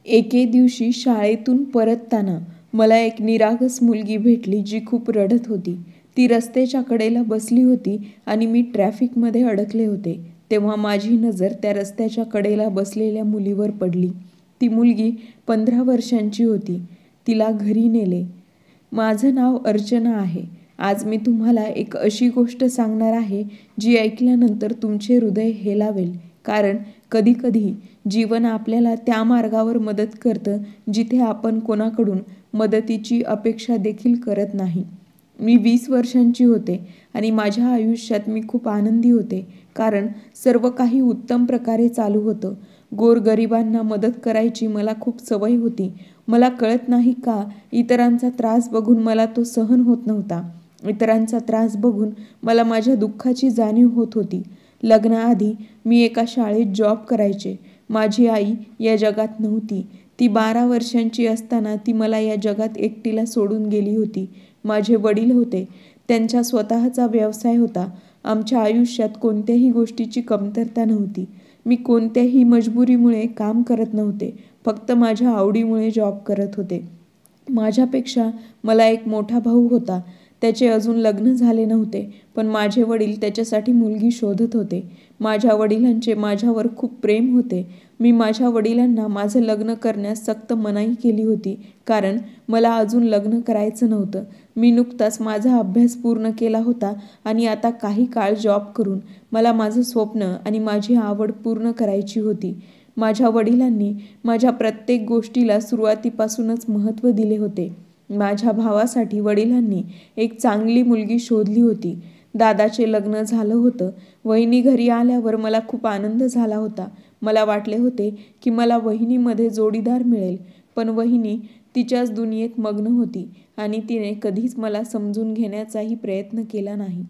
एके दिवशी शाळेतून परतताना मला एक निरागस मुलगी भेटली जी खूप रडत होती. ती रस्त्याच्या कडेला बसली होती आणि मी ट्रॅफिकमध्ये अडकले होते. तेव्हा माझी नजर त्या रस्त्याच्या कडेला बसलेल्या मुलीवर पडली. ती मुलगी 15 वर्षांची होती. तिला घरी नेले. माझं नाव अर्चना आहे. आज मी तुम्हाला एक अशी गोष्ट सांगणार आहे जी ऐकल्यानंतर तुमचे हृदय हेलावेल. कारण कधीकधी जीवन आपल्याला त्या मार्गावर मदत करतं जिथे आपण कोणाकडून मदतीची अपेक्षा देखील करत नाही. मी 20 वर्षांची होते आणि माझ्या आयुष्यात मी खूप आनंदी होते कारण सर्व काही उत्तम प्रकारे चालू होतं. गोरगरिबांना मदत करायची मला खूप सवय होती. मला कळत नाही का इतरांचा त्रास बघून मला तो सहन होत नव्हता. इतरांचा त्रास बघून मला माझ्या दुःखाची जाणीव होत होती. लग्नाआधी मी एका शाळेत जॉब करायचे. माझी आई या जगात नव्हती. ती 12 वर्षांची असताना ती मला या जगात एकटीला सोडून गेली होती. माझे वडील होते. त्यांचा स्वतःचा व्यवसाय होता. आमच्या आयुष्यात कोणत्याही गोष्टीची कमतरता नव्हती. मी कोणत्याही मजबुरीमुळे काम करत नव्हते. फक्त माझ्या आवडीमुळे जॉब करत होते. माझ्यापेक्षा मला एक मोठा भाऊ होता. त्याचे अजून लग्न झाले नव्हते, पण माझे वडील त्याच्यासाठी मुलगी शोधत होते. माझ्या वडिलांचे माझ्यावर खूप प्रेम होते. मी माझ्या वडिलांना माझं लग्न करण्यास सक्त मनाई केली होती कारण मला अजून लग्न करायचं नव्हतं. मी नुकताच माझा अभ्यास पूर्ण केला होता आणि आता काही काळ जॉब करून मला माझं स्वप्न आणि माझी आवड पूर्ण करायची होती. माझ्या वडिलांनी माझ्या प्रत्येक गोष्टीला सुरुवातीपासूनच महत्त्व दिले होते. माझ्या भावासाठी वडिलांनी एक चांगली मुलगी शोधली होती. दादाचे लग्न झालं होतं. वहिनी घरी आल्यावर मला खूप आनंद झाला होता. मला वाटले होते की मला वहिनीमध्ये जोडीदार मिळेल, पण वहिनी तिच्याच दुनियेत मग्न होती आणि तिने कधीच मला समजून घेण्याचाही प्रयत्न केला नाही.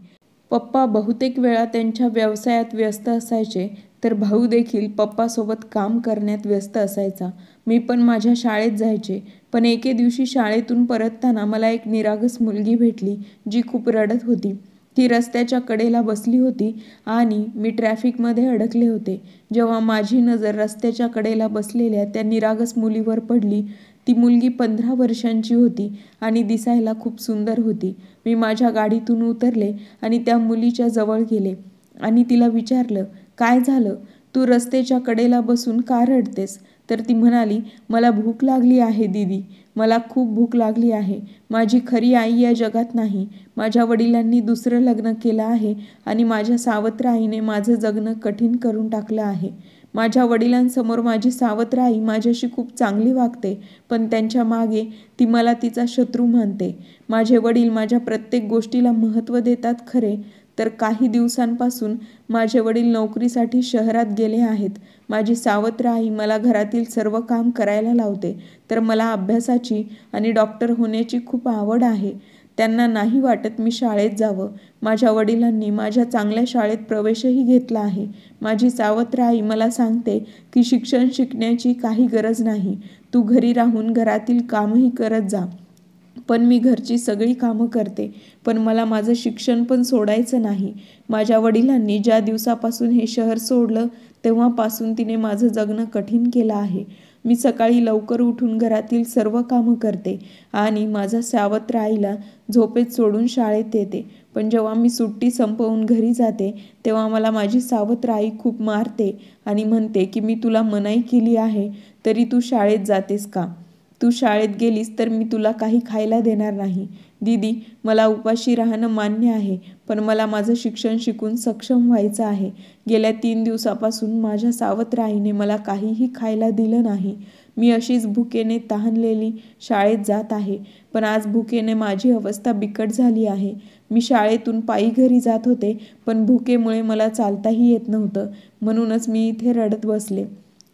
पप्पा बहुतेक वेळा त्यांच्या व्यवसायात व्यस्त असायचे, तर भाऊ देखील पप्पासोबत काम करण्यात व्यस्त असायचा. मी पण माझ्या शाळेत जायचे. पण एके दिवशी शाळेतून परतताना मला एक निरागस मुलगी भेटली जी खूप रडत होती. ती रस्त्याच्या कडेला बसली होती आणि मी ट्रॅफिकमध्ये अडकले होते. जेव्हा माझी नजर रस्त्याच्या कडेला बसलेल्या त्या निरागस मुलीवर पडली, ती मुलगी 15 वर्षांची होती आणि दिसायला खूप सुंदर होती. मी माझ्या गाडीतून उतरले आणि त्या मुलीच्या जवळ गेले आणि तिला विचारलं, "काय झालं? तू रस्त्याच्या कडेला बसून का रडतेस?" तर ती म्हणाली, "मला भूक लागली आहे दीदी. मला खूप भूक लागली आहे. माझी खरी आई या जगात नाही. माझ्या वडिलांनी दुसरं लग्न केलं आहे आणि माझ्या सावत्र आईने माझं जगणं कठीण करून टाकलं आहे. माझ्या वडिलांसमोर माझी सावत्र आई माझ्याशी खूप चांगली वागते, पण त्यांच्या मागे ती मला तिचा शत्रू मानते. माझे वडील माझ्या प्रत्येक गोष्टीला महत्त्व देतात खरे, तर काही दिवसांपासून माझे वडील नोकरीसाठी शहरात गेले आहेत. माझी सावत्र आई मला घरातील सर्व काम करायला लावते, तर मला अभ्यासाची आणि डॉक्टर होण्याची खूप आवड आहे. त्यांना नाही वाटत मी शाळेत जावं. माझ्या वडिलांनी माझ्या चांगल्या शाळेत प्रवेशही घेतला आहे. माझी सावत्र आई मला सांगते की शिक्षण शिकण्याची काही गरज नाही. तू घरी राहून घरातील कामही करत जा. पण मी घरची सगळी कामं करते, पण मला माझं शिक्षण पण सोडायचं नाही. माझ्या वडिलांनी ज्या दिवसापासून हे शहर सोडलं तेव्हापासून तिने माझं जगणं कठीण केलं आहे. मी सकाळी लवकर उठून घरातील सर्व कामं करते आणि माझ्या सावत्र आईला झोपेत सोडून शाळेत येते. पण जेव्हा मी सुट्टी संपवून घरी जाते तेव्हा मला माझी सावत्र आई खूप मारते आणि म्हणते की मी तुला मनाई केली आहे तरी तू शाळेत जातेस का? तू शाळेत गेलीस तर मी तुला काही खायला देणार नाही. दीदी, मला उपाशी राहणं मान्य आहे, पण मला माझं शिक्षण शिकून सक्षम व्हायचं आहे. गेल्या 3 दिवसापासून माझ्या सावत्र आईने मला काहीही खायला दिलं नाही. मी अशीच भुकेने तहानलेली शाळेत जात आहे, पण आज भुकेने माझी अवस्था बिकट झाली आहे. मी शाळेतून पायी घरी जात होते, पण भुकेमुळे मला चालताही येत नव्हतं. म्हणूनच मी इथे रडत बसले.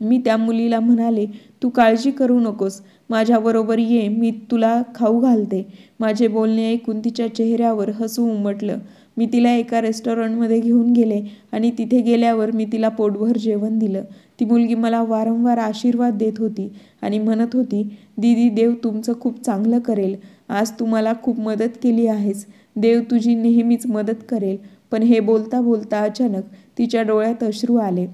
मी त्या मुलीला म्हणाले, "तू काळजी करू नकोस. माझ्याबरोबर ये, मी तुला खाऊ घालते." माझे बोलणे ऐकून तिच्या चेहऱ्यावर हसू उमटलं. मी तिला एका रेस्टॉरंटमध्ये घेऊन गेले आणि तिथे गेल्यावर मी तिला पोटभर जेवण दिलं. ती मुलगी मला वारंवार आशीर्वाद देत होती आणि म्हणत होती, "दीदी, देव तुमचं खूप चांगलं करेल. आज तू मला खूप मदत केली आहेस. देव तुझी नेहमीच मदत करेल." पण हे बोलता बोलता अचानक तिच्या डोळ्यात अश्रू आले.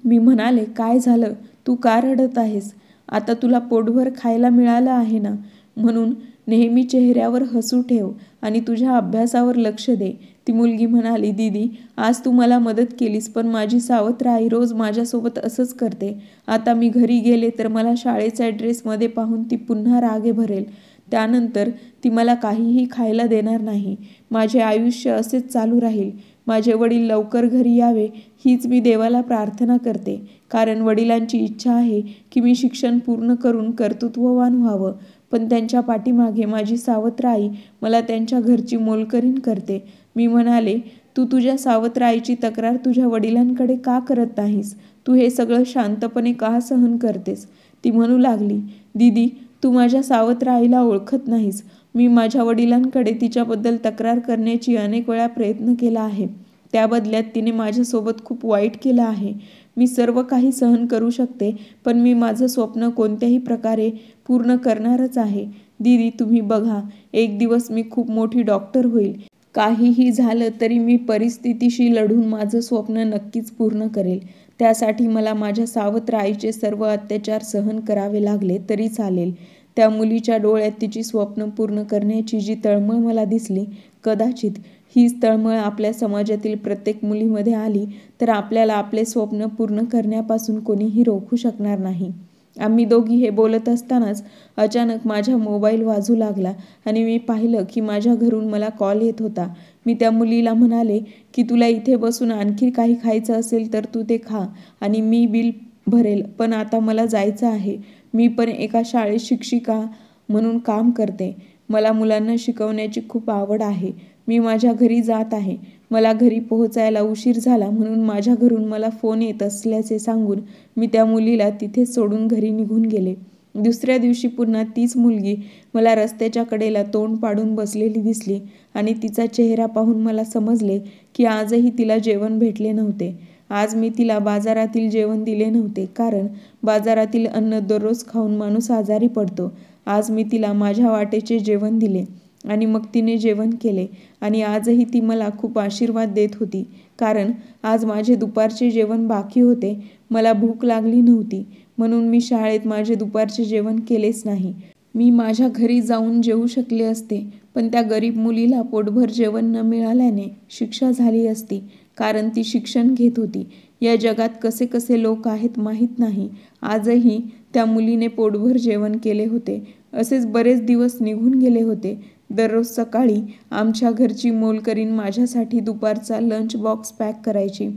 मी म्हणाले, "काय झालं? तू का रडत आहेस?" आता तुला पोटभर खायला मिळालं आहे ना, म्हणून नेहमी चेहऱ्यावर हसू ठेव आणि तुझ्या अभ्यासावर लक्ष दे. ती मुलगी म्हणाली, दीदी आज तू मला मदत केलीस, पण माझी सावत्र आई रोज माझ्यासोबत असंच करते. आता मी घरी गेले तर मला शाळेच्या ड्रेसमध्ये पाहून ती पुन्हा रागे भरेल. त्यानंतर ती मला काहीही खायला देणार नाही. माझे आयुष्य असेच चालू राहील. माझे वडील लवकर घरी यावे हीच मी देवाला प्रार्थना करते, कारण वडिलांची इच्छा आहे की मी शिक्षण पूर्ण करून कर्तृत्ववान व्हावं. पण त्यांच्या पाठीमागे माझी सावत्र आई मला त्यांच्या घरची मोलकरीण करते. मी म्हणाले, तू तुझ्या सावत्र आईची तक्रार तुझ्या वडिलांकडे का करत नाहीस? तू हे सगळं शांतपणे का सहन करतेस? ती म्हणू लागली, दीदी तू माझ्या सावत्र आईला ओळखत नाहीस. मी माझ्या वडिलांकडे तिच्याबद्दल तक्रार करण्याची अनेक वेळा प्रयत्न केला आहे. त्या बदल्यात तिने माझ्यासोबत खूप वाईट केलं आहे. मी सर्व काही सहन करू शकते, पण मी माझं स्वप्न कोणत्याही प्रकारे पूर्ण करणारच आहे. दीदी तुम्ही बघा, एक दिवस मी खूप मोठी डॉक्टर होईल. काहीही झालं तरी मी परिस्थितीशी लढून माझं स्वप्न नक्कीच पूर्ण करेल. त्यासाठी मला माझ्या सावत्र आईचे सर्व अत्याचार सहन करावे लागले तरी चालेल. त्या मुलीच्या डोळ्यात तिची स्वप्न पूर्ण करण्याची जी तळमळ मला दिसली, कदाचित हीच तळमळ आपल्या समाजातील प्रत्येक मुलीमध्ये आली तर आपल्याला आपले स्वप्न पूर्ण करण्यापासून कोणीही रोखू शकणार नाही. आम्ही दोघी हे बोलत असतानाच अचानक माझा मोबाईल वाजू लागला आणि मी पाहिलं की माझ्या घरून मला कॉल येत होता. मी त्या मुलीला म्हणाले की तुला इथे बसून आणखी काही खायचं असेल तर तू ते खा आणि मी बिल भरेल, पण आता मला जायचं आहे. मी पण एका शाळेत शिक्षिका म्हणून काम करते. मला मुलांना शिकवण्याची खूप आवड आहे. मी माझ्या घरी जात आहे. मला घरी पोहोचायला उशीर झाला म्हणून माझ्या घरून मला फोन येत असल्याचे सांगून मी त्या मुलीला तिथेच सोडून घरी निघून गेले. दुसऱ्या दिवशी पुन्हा तीच मुलगी मला रस्त्याच्या कडेला तोंड पाडून बसलेली दिसली आणि तिचा चेहरा पाहून मला समजले की आजही तिला जेवण भेटले नव्हते. आज मी तिला बाजारातील जेवण दिले नव्हते, कारण बाजारातील अन्न दररोज खाऊन माणूस आजारी पडतो. आज मी तिला माझ्या वाटेचे जेवण दिले आणि मग तिने जेवण केले आणि आजही ती मला खूप आशीर्वाद देत होती, कारण आज माझे दुपारचे जेवण बाकी होते. मला भूक लागली नव्हती म्हणून मी शाळेत माझे दुपारचे जेवण केलेच नाही. मी माझ्या घरी जाऊन जेवू शकले असते, पण त्या गरीब मुलीला पोटभर जेवण न मिळाल्याने शिक्षा झाली असती, कारण ती शिक्षण घेत होती. या जगात कसे कसे लोक आहेत माहीत नाही. आजही त्या मुलीने पोटभर जेवण केले होते. असेच बरेच दिवस निघून गेले होते. दररोज सकाळी आमच्या घरची मोलकरीण माझ्यासाठी दुपारचा लंच बॉक्स पॅक करायची,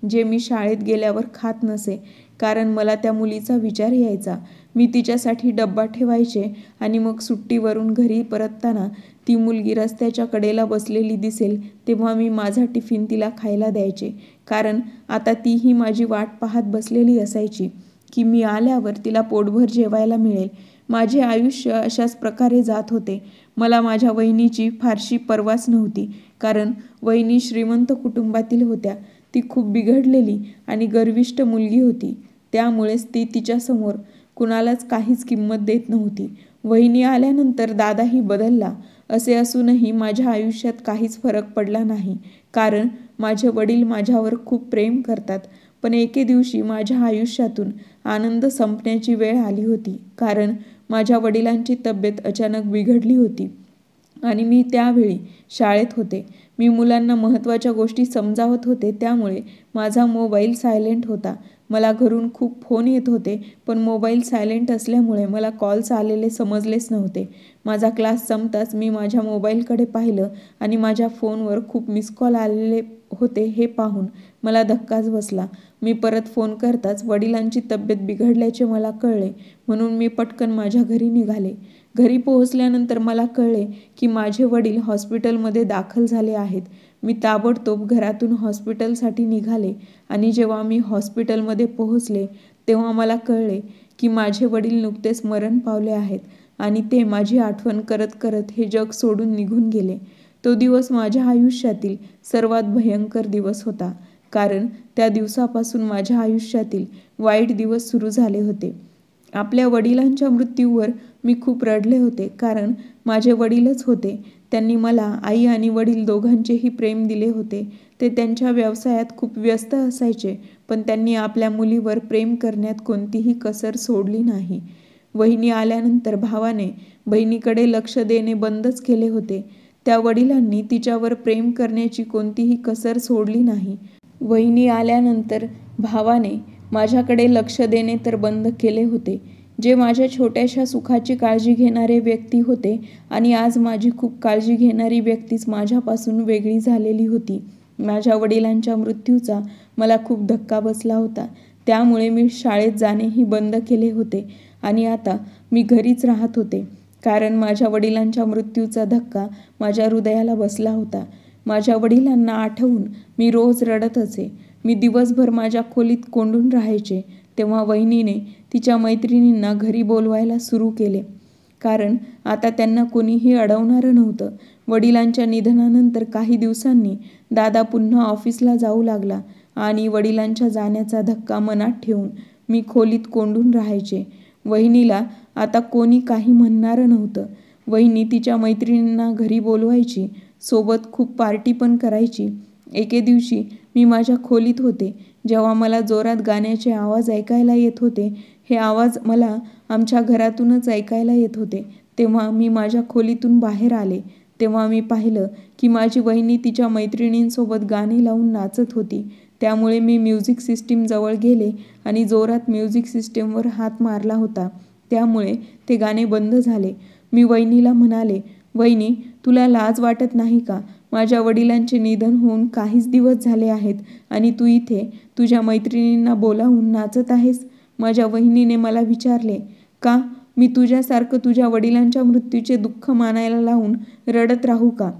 जे मी शाळेत गेल्यावर खात नसे, कारण मला त्या मुलीचा विचार यायचा. मी तिच्यासाठी डब्बा ठेवायचे आणि मग सुट्टीवरून घरी परतताना ती मुलगी रस्त्याच्या कडेला बसलेली दिसेल तेव्हा मी माझा टिफिन तिला खायला द्यायचे, कारण आता तीही माझी वाट पाहत बसलेली असायची की मी आल्यावर तिला पोटभर जेवायला मिळेल. माझे आयुष्य अशाच प्रकारे जात होते. मला माझ्या वहिनीची फारशी पर्वाच नव्हती, कारण वहिनी श्रीमंत कुटुंबातील होत्या. ती खूप बिघडलेली आणि गर्विष्ठ मुलगी होती, त्यामुळेच ती तिच्यासमोर कुणालाच काहीच किंमत देत नव्हती. वहिनी आल्यानंतर दादाही बदलला. असे असूनही माझ्या आयुष्यात काहीच फरक पडला नाही, कारण माझे वडील माझ्यावर खूप प्रेम करतात. पण एके दिवशी माझ्या आयुष्यातून आनंद संपण्याची वेळ आली होती, कारण माझ्या वडिलांची तब्येत अचानक बिघडली होती आणि मी त्यावेळी शाळेत होते. मी मुलांना महत्त्वाच्या गोष्टी समजावत होते, त्यामुळे माझा मोबाईल सायलेंट होता. मला घरून खूप फोन येत होते, पण मोबाईल सायलेंट असल्यामुळे मला कॉल्स आलेले समजलेच नव्हते. माझा क्लास संपताच मी माझ्या मोबाईलकडे पाहिलं आणि माझ्या फोनवर खूप मिस कॉल आलेले होते. हे पाहून मला धक्काच बसला. मी परत फोन करताच वडिलांची तब्येत बिघडल्याचे मला कळले, म्हणून मी पटकन माझ्या घरी निघाले. घरी पोहोचल्यानंतर मला कळले की माझे वडील हॉस्पिटलमध्ये दाखल झाले आहेत. मी ताबडतोब घरातून हॉस्पिटलसाठी निघाले आणि जेव्हा मी हॉस्पिटलमध्ये पोहोचले तेव्हा मला कळले की माझे वडील नुकतेच मरण पावले आहेत आणि ते माझी आठवण करत करत हे जग सोडून निघून गेले. तो दिवस माझ्या आयुष्यातील सर्वात भयंकर दिवस होता, कारण त्या दिवसापासून माझ्या आयुष्यातील वाईट दिवस सुरू झाले होते. आपल्या वडिलांच्या मृत्यूवर मी खूप रडले होते, कारण माझे वडीलच होते. त्यांनी मला आई आणि वडील दोघांचेही प्रेम दिले होते. ते त्यांच्या व्यवसायात खूप व्यस्त असायचे, पण त्यांनी आपल्या मुलीवर प्रेम करण्यात कोणतीही कसर सोडली नाही. वहिनी आल्यानंतर भावाने बहिणीकडे लक्ष देणे बंदच केले होते. त्या वडिलांनी तिच्यावर प्रेम करण्याची कोणतीही कसर सोडली नाही. वहिनी आल्यानंतर भावाने माझ्याकडे लक्ष देणे तर बंद केले होते. जे माझ्या छोट्याशा सुखाची काळजी घेणारे व्यक्ती होते आणि आज माझी खूप काळजी घेणारी व्यक्तीच माझ्यापासून वेगळी झालेली होती. माझ्या वडिलांच्या मृत्यूचा मला खूप धक्का बसला होता. त्यामुळे मी शाळेत जाणेही बंद केले होते आणि आता मी घरीच राहत होते. कारण माझ्या वडिलांच्या मृत्यूचा धक्का माझ्या हृदयाला बसला होता. माझ्या वडिलांना आठवून मी रोज रडत असे. मी दिवसभर माझ्या खोलीत कोंडून राहायचे. तेव्हा वहिनीने तिच्या मैत्रिणींना घरी बोलवायला सुरू केले. कारण आता त्यांना कोणीही अडवणारं नव्हतं. वडिलांच्या निधनानंतर काही दिवसांनी दादा पुन्हा ऑफिसला जाऊ लागला आणि वडिलांच्या जाण्याचा धक्का मनात ठेवून मी खोलीत कोंडून राहायचे. वहिनीला आता कोणी काही म्हणणारं नव्हतं. वहिनी तिच्या मैत्रिणींना घरी बोलवायची, सोबत खूप पार्टी पण करायची. एके दिवशी मी माझ्या खोलीत होते, जेव्हा मला जोरात गाण्याचे आवाज ऐकायला येत होते. हे आवाज मला आमच्या घरातूनच ऐकायला येत होते. तेव्हा मी माझ्या खोलीतून बाहेर आले. तेव्हा मी पाहिलं की माझी वहिनी तिच्या मैत्रिणींसोबत गाणी लावून नाचत होती. त्यामुळे मी म्युझिक सिस्टीम जवळ गेले आणि जोरात म्युझिक सिस्टीमवर हात मारला होता. त्यामुळे ते गाणे बंद झाले. मी वहिनीला म्हणाले, वहिनी, तुला लाज वाटत नाही का? माझ्या वडिलांचे निधन होऊन काहीच दिवस झाले आहेत आणि तू इथे तुझ्या मैत्रिणींना बोलावून नाचत आहेस. माझ्या वहिनीने मला विचारले, का मी तुझ्यासारखं तुझ्या वडिलांच्या मृत्यूचे दुःख मानायला लावून रडत राहू का?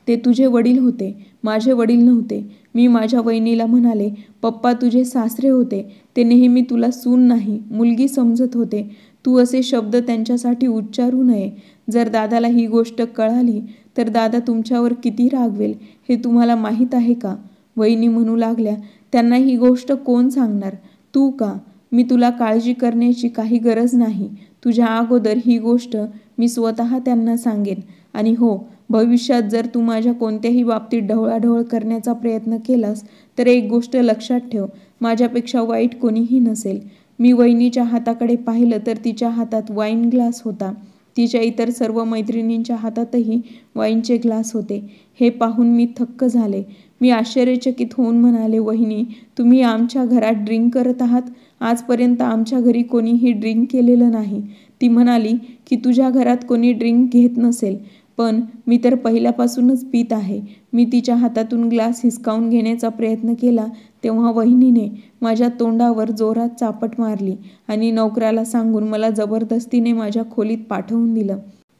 ते तुझे वडील होते, माझे वडील नव्हते. मी माझ्या वहिनीला म्हणाले, पप्पा तुझे सासरे होते. ते नेहमी तुला सून नाही, मुलगी समजत होते. तू असे शब्द त्यांच्यासाठी उच्चारू नये. जर दादाला ही गोष्ट कळाली तर दादा तुमच्यावर किती रागवेल हे तुम्हाला माहीत आहे का? वहिनी म्हणू लागल्या, त्यांना ही गोष्ट कोण सांगणार? तू का? मी तुला काळजी करण्याची काही गरज नाही. तुझ्या अगोदर ही गोष्ट मी स्वतः त्यांना सांगेन. आणि हो, भविष्यात जर तू माझ्या कोणत्याही बाबतीत ढवळाढवळ करण्याचा प्रयत्न केलास तर एक गोष्ट लक्षात ठेव, माझ्यापेक्षा वाईट कोणीही नसेल. मी वहिनीच्या हाताकडे पाहिलं तर तिच्या हातात वाईन ग्लास होता. तिच्या इतर सर्व मैत्रिणींच्या हातातही वाईनचे ग्लास होते. हे पाहून मी थक्क झाले. मी आश्चर्यचकित होऊन म्हणाले, वहिनी, तुम्ही आमच्या घरात ड्रिंक करत आहात? आजपर्यंत आमच्या घरी कोणीही ड्रिंक केलेलं नाही. ती म्हणाली की तुझ्या घरात कोणी ड्रिंक घेत नसेल, पण मी तर पहिल्यापासूनच पीत आहे. मी तिच्या हातातून ग्लास हिसकावून घेण्याचा प्रयत्न केला तेव्हा वहिनीने माझ्या तोंडावर जोरात चापट मारली आणि नोकराला सांगून मला जबरदस्तीने माझ्या खोलीत पाठवून दिलं.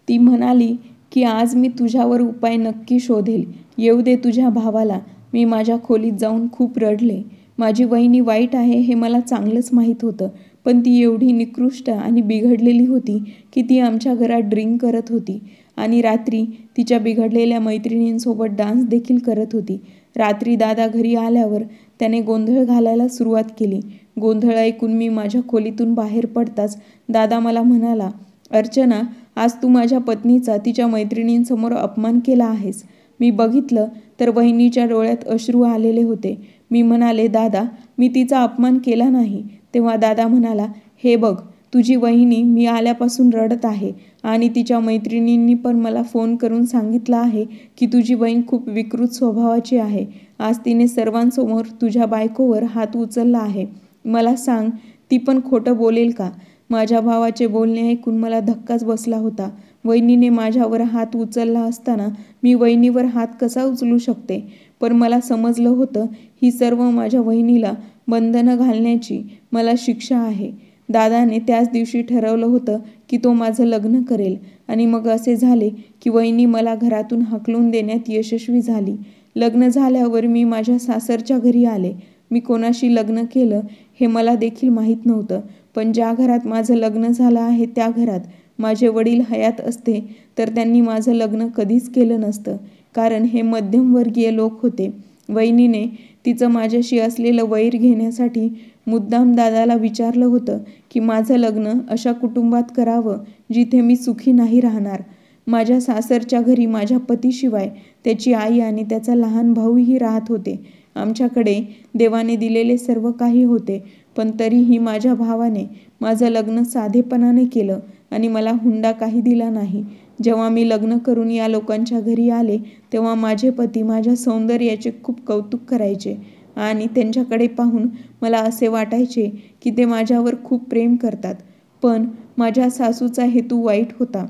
ती म्हणाली की आज मी तुझ्यावर उपाय नक्की शोधेल, येऊ दे तुझ्या भावाला. मी माझ्या खोलीत जाऊन खूप रडले. माझी वहिनी वाईट आहे हे मला चांगलंच माहीत होतं, पण ती एवढी निकृष्ट आणि बिघडलेली होती की ती आमच्या घरात ड्रिंक करत होती आणि रात्री तिच्या बिघडलेल्या मैत्रिणींसोबत डान्स देखील करत होती. रात्री दादा घरी आल्यावर त्याने गोंधळ घालायला सुरुवात केली. गोंधळ ऐकून मी माझ्या खोलीतून बाहेर पडताच दादा मला म्हणाला, अर्चना, आज तू माझ्या पत्नीचा तिच्या मैत्रिणींसमोर अपमान केला आहेस. मी बघितलं तर वहिनीच्या डोळ्यात अश्रू आलेले होते. मी म्हणाले, दादा, मी तिचा अपमान केला नाही. तेव्हा दादा म्हणाला, हे बघ, तुझी वहिनी मी आल्यापासून रडत आहे आणि तिच्या मैत्रिणींनी पण मला फोन करून सांगितलं आहे की तुझी बहीण खूप विकृत स्वभावाची आहे. आज तिने सर्वांसमोर तुझ्या बायकोवर हात उचलला आहे. मला सांग, ती पण खोटं बोलेल का? माझ्या भावाचे बोलणे ऐकून मला धक्काच बसला होता. वहिनीने माझ्यावर हात उचलला असताना मी वहिनीवर हात कसा उचलू शकते? पण मला समजलं होतं ही सर्व माझ्या वहिनीला बंधनं घालण्याची मला शिक्षा आहे. दादाने त्याच दिवशी ठरवलं होतं की तो माझं लग्न करेल आणि मग असे झाले की वहिनी मला घरातून हाकलून देण्यात यशस्वी झाली. लग्न झाल्यावर मी माझ्या सासरच्या घरी आले. मी कोणाशी लग्न केलं हे मला देखील माहीत नव्हतं, पण ज्या घरात माझं लग्न झालं आहे त्या घरात माझे वडील हयात असते तर त्यांनी माझं लग्न कधीच केलं नसतं, कारण हे मध्यमवर्गीय लोक होते. वहिनीने तिचं माझ्याशी असलेलं वैर घेण्यासाठी मुद्दाम दादाला विचारलं होतं की माझं लग्न अशा कुटुंबात करावं जिथे मी सुखी नाही राहणार. माझ्या सासरच्या घरी माझ्या पतीशिवाय त्याची आई आणि त्याचा लहान भाऊही राहत होते. आमच्याकडे देवाने दिलेले सर्व काही होते, पण तरीही माझ्या भावाने माझं लग्न साधेपणाने केलं आणि मला हुंडा काही दिला नाही. जेव्हा मी लग्न करून या लोकांच्या घरी आले तेव्हा माझे पती माझ्या सौंदर्याचे खूप कौतुक करायचे आणि त्यांच्याकडे पाहून मला असे वाटायचे की ते माझ्यावर खूप प्रेम करतात. पण माझ्या सासूचा हेतू वाईट होता.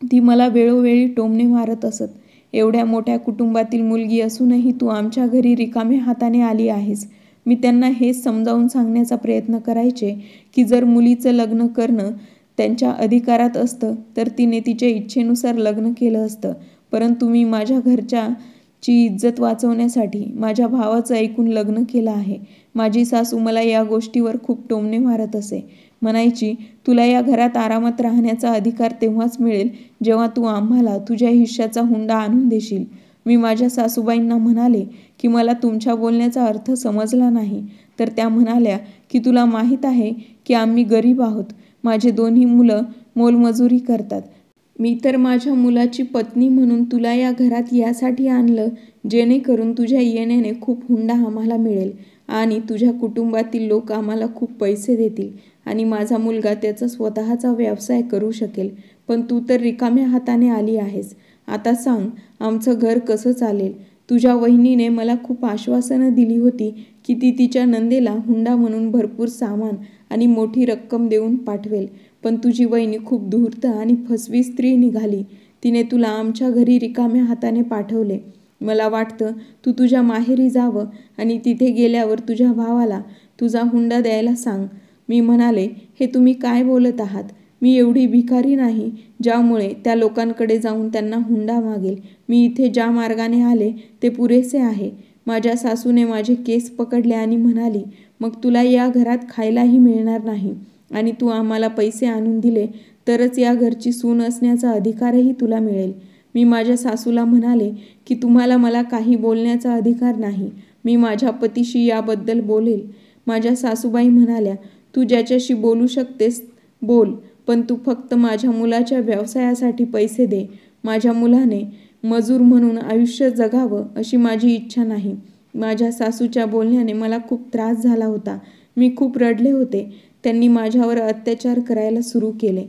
ती मला वेळोवेळी टोमणे मारत असत. एवढ्या मोठ्या कुटुंबातील मुलगी असूनही तू आमच्या घरी रिकाम्या हाताने आली आहेस. मी त्यांना हेच समजावून सांगण्याचा प्रयत्न करायचे की जर मुलीचं लग्न करणं त्यांच्या अधिकारात असतं तर तिने तिच्या इच्छेनुसार लग्न केलं असतं. परंतु मी माझ्या घरच्याची इज्जत वाचवण्यासाठी माझ्या भावाचं ऐकून लग्न केलं आहे. माझी सासू मला या गोष्टीवर खूप टोमणे मारत असे. म्हणायची, तुला या घरात आरामात राहण्याचा अधिकार तेव्हाच मिळेल जेव्हा तू आम्हाला तुझ्या हिश्श्याचा हुंडा आणून देशील. मी माझ्या सासूबाईंना म्हणाले की मला तुमच्या बोलण्याचा अर्थ समजला नाही. तर त्या म्हणाल्या की तुला माहीत आहे की आम्ही गरीब आहोत. माझे दोन्ही मुलं मोलमजुरी करतात. मी तर माझ्या मुलाची पत्नी म्हणून तुला या घरात यासाठी आणलं जेणेकरून तुझ्या येण्याने खूप हुंडा आम्हाला मिळेल आणि तुझ्या कुटुंबातील लोक आम्हाला खूप पैसे देतील आणि माझा मुलगा त्याचा स्वतःचा व्यवसाय करू शकेल. पण तू तर रिकाम्या हाताने आली आहेस. आता सांग, आमचं घर कसं चालेल? तुझ्या वहिनीने मला खूप आश्वासनं दिली होती की ती तिच्या नंदेला हुंडा म्हणून भरपूर सामान आणि मोठी रक्कम देऊन पाठवेल. पण तुझी वहिनी खूप धूर्त आणि फसवी स्त्री निघाली. तिने तुला आमच्या घरी रिकाम्या हाताने पाठवले. मला वाटतं तू तुझ्या माहेरी जावं आणि तिथे गेल्यावर तुझ्या भावाला तुझा हुंडा द्यायला सांग. मी म्हणाले, हे तुम्ही काय बोलत आहात? मी एवढी भिकारी नाही ज्यामुळे त्या लोकांकडे जाऊन त्यांना हुंडा मागेल. मी इथे ज्या मार्गाने आले ते पुरेसे आहे. माझ्या सासूने माझे केस पकडले आणि म्हणाली, मग तुला या घरात खायलाही मिळणार नाही आणि तू आम्हाला पैसे आणून दिले तरच या घरची सून असण्याचा अधिकारही तुला मिळेल. मी माझ्या सासूला म्हणाले की तुम्हाला मला काही बोलण्याचा अधिकार नाही. मी माझ्या पतीशी याबद्दल बोलेल. माझ्या सासूबाई म्हणाल्या, तू ज्याच्याशी बोलू शकतेस बोल, पण तू फक्त माझ्या मुलाच्या व्यवसायासाठी पैसे दे. माझ्या मुलाने मजूर म्हणून आयुष्य जगावं अशी माझी इच्छा नाही. माझ्या सासूच्या बोलण्याने मला खूप त्रास झाला होता. मी खूप रडले होते. त्यांनी माझ्यावर अत्याचार करायला सुरू केले.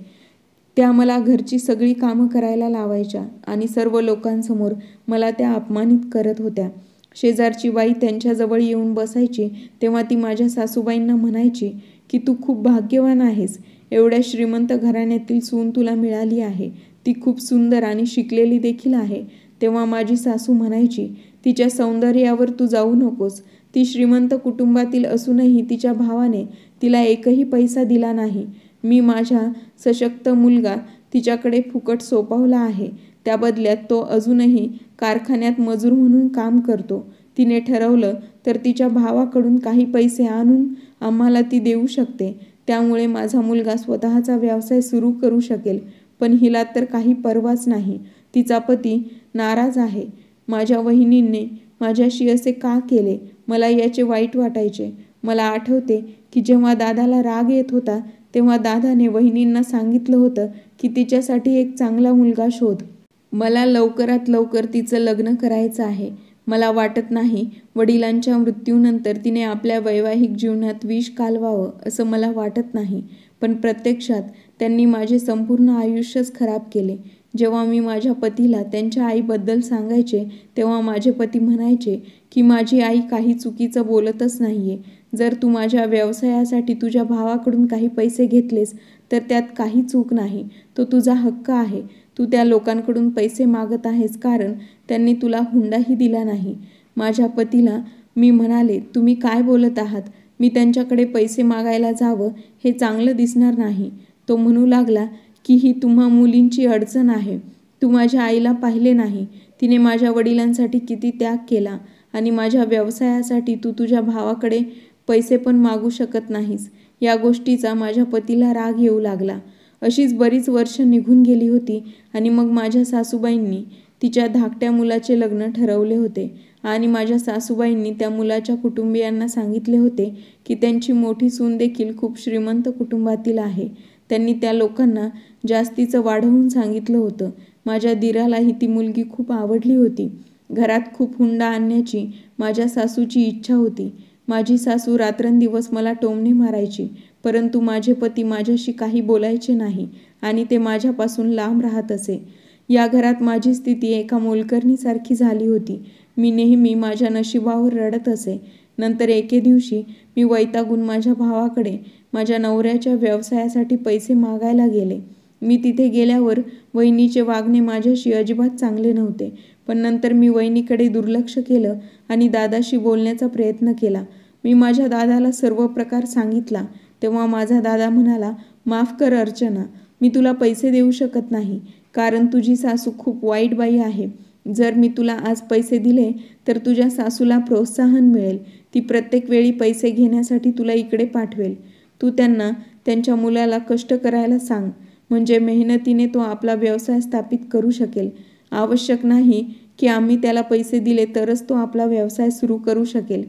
त्या मला घरची सगळी कामं करायला लावायच्या आणि सर्व लोकांसमोर मला त्या अपमानित करत होत्या. शेजारची बाई त्यांच्याजवळ येऊन बसायची तेव्हा ती माझ्या सासूबाईंना म्हणायची की तू खूप भाग्यवान आहेस. एवढ्या श्रीमंत घराण्यातील सून तुला मिळाली आहे. ती खूप सुंदर आणि शिकलेली देखील आहे. तेव्हा माझी सासू म्हणायची, तिच्या सौंदर्यावर तू जाऊ नकोस. ती श्रीमंत कुटुंबातील असूनही तिच्या भावाने तिला एकही पैसा दिला नाही. मी माझा सशक्त मुलगा तिच्याकडे फुकट सोपवला आहे. त्या बदल्यात तो अजूनही कारखान्यात मजूर म्हणून काम करतो. तिने ठरवलं तर तिच्या भावाकडून काही पैसे आणून आम्हाला ती देऊ शकते. त्यामुळे माझा मुलगा स्वतःचा व्यवसाय सुरू करू शकेल. पण हिला तर काही पर्वाच नाही. तिचा पती नाराज आहे. माझ्या वहिनींनी माझ्याशी असे का केले? मला याचे वाईट वाटायचे. मला आठवते की जेव्हा दादाला राग येत होता तेव्हा दादाने वहिनींना सांगितलं होतं की तिच्यासाठी एक चांगला मुलगा शोध. मला लवकरात लवकर तिचं लग्न करायचं आहे. मला वाटत नाही वडिलांच्या मृत्यूनंतर तिने आपल्या वैवाहिक जीवनात विष कालवावं असं मला वाटत नाही. पण प्रत्यक्षात त्यांनी माझे संपूर्ण आयुष्यच खराब केले. जेव्हा मी माझ्या पतीला त्यांच्या आईबद्दल सांगायचे तेव्हा माझे पती म्हणायचे की माझी आई काही चुकीचं बोलतच नाहीये. जर तू माझ्या व्यवसायासाठी तुझ्या भावाकडून काही पैसे घेतलेस तर त्यात काही चूक नाही. तो तुझा हक्क आहे. तू त्या लोकांकडून पैसे मागत आहेस कारण त्यांनी तुला हुंडाही दिला नाही. माझ्या पतीला मी म्हणाले, तुम्ही काय बोलत आहात? मी त्यांच्याकडे पैसे मागायला जावं हे चांगलं दिसणार नाही. तो म्हणू लागला की ही तुम्हा मुलींची अडचण आहे. तू माझ्या आईला पाहिले नाही. तिने माझ्या वडिलांसाठी किती त्याग केला आणि माझ्या व्यवसायासाठी तू तुझ्या भावाकडे पैसे पण मागू शकत नाहीस. या गोष्टीचा माझ्या पतीला राग येऊ लागला. अशीच बरीच वर्ष निघून गेली होती आणि मग माझ्या सासूबाईंनी तिच्या धाकट्या मुलाचे लग्न ठरवले होते आणि माझ्या सासूबाईंनी त्या मुलाच्या कुटुंबियांना सांगितले होते की त्यांची मोठी सून देखील खूप श्रीमंत कुटुंबातील आहे. त्यांनी त्या लोकांना जास्तीचं वाढवून सांगितलं होतं. माझ्या दिरालाही ती मुलगी खूप आवडली होती. घरात खूप हुंडा आणण्याची माझ्या सासूची इच्छा होती. माझी सासू रात्रंदिवस मला टोमणे मारायची, परंतु माझे पती माझ्याशी काही बोलायचे नाही आणि ते माझ्यापासून लांब राहत असे. या घरात माझी स्थिती एका मोलकरणीसारखी झाली होती. मी नेहमी माझ्या नशिबावर रडत असे. नंतर एके दिवशी मी वैतागून माझ्या भावाकडे माझ्या नवऱ्याच्या व्यवसायासाठी पैसे मागायला गेले. मी तिथे गेल्यावर वहिनीचे वागणे माझ्याशी अजिबात चांगले नव्हते, पण नंतर मी वहिनीकडे दुर्लक्ष केलं आणि दादाशी बोलण्याचा प्रयत्न केला. मी माझ्या दादाला सर्व प्रकार सांगितला. तेव्हा माझा दादा म्हणाला, माफ कर अर्चना, मी तुला पैसे देऊ शकत नाही, कारण तुझी सासू खूप वाईट बाई आहे. जर मी तुला आज पैसे दिले तर तुझ्या सासूला प्रोत्साहन मिळेल. ती प्रत्येक वेळी पैसे घेण्यासाठी तुला इकडे पाठवेल. तू त्यांना त्यांच्या मुलाला कष्ट करायला सांग, म्हणजे मेहनतीने तो आपला व्यवसाय स्थापित करू शकेल. आवश्यक नाही की आम्ही त्याला पैसे दिले तरच तो आपला व्यवसाय सुरू करू शकेल.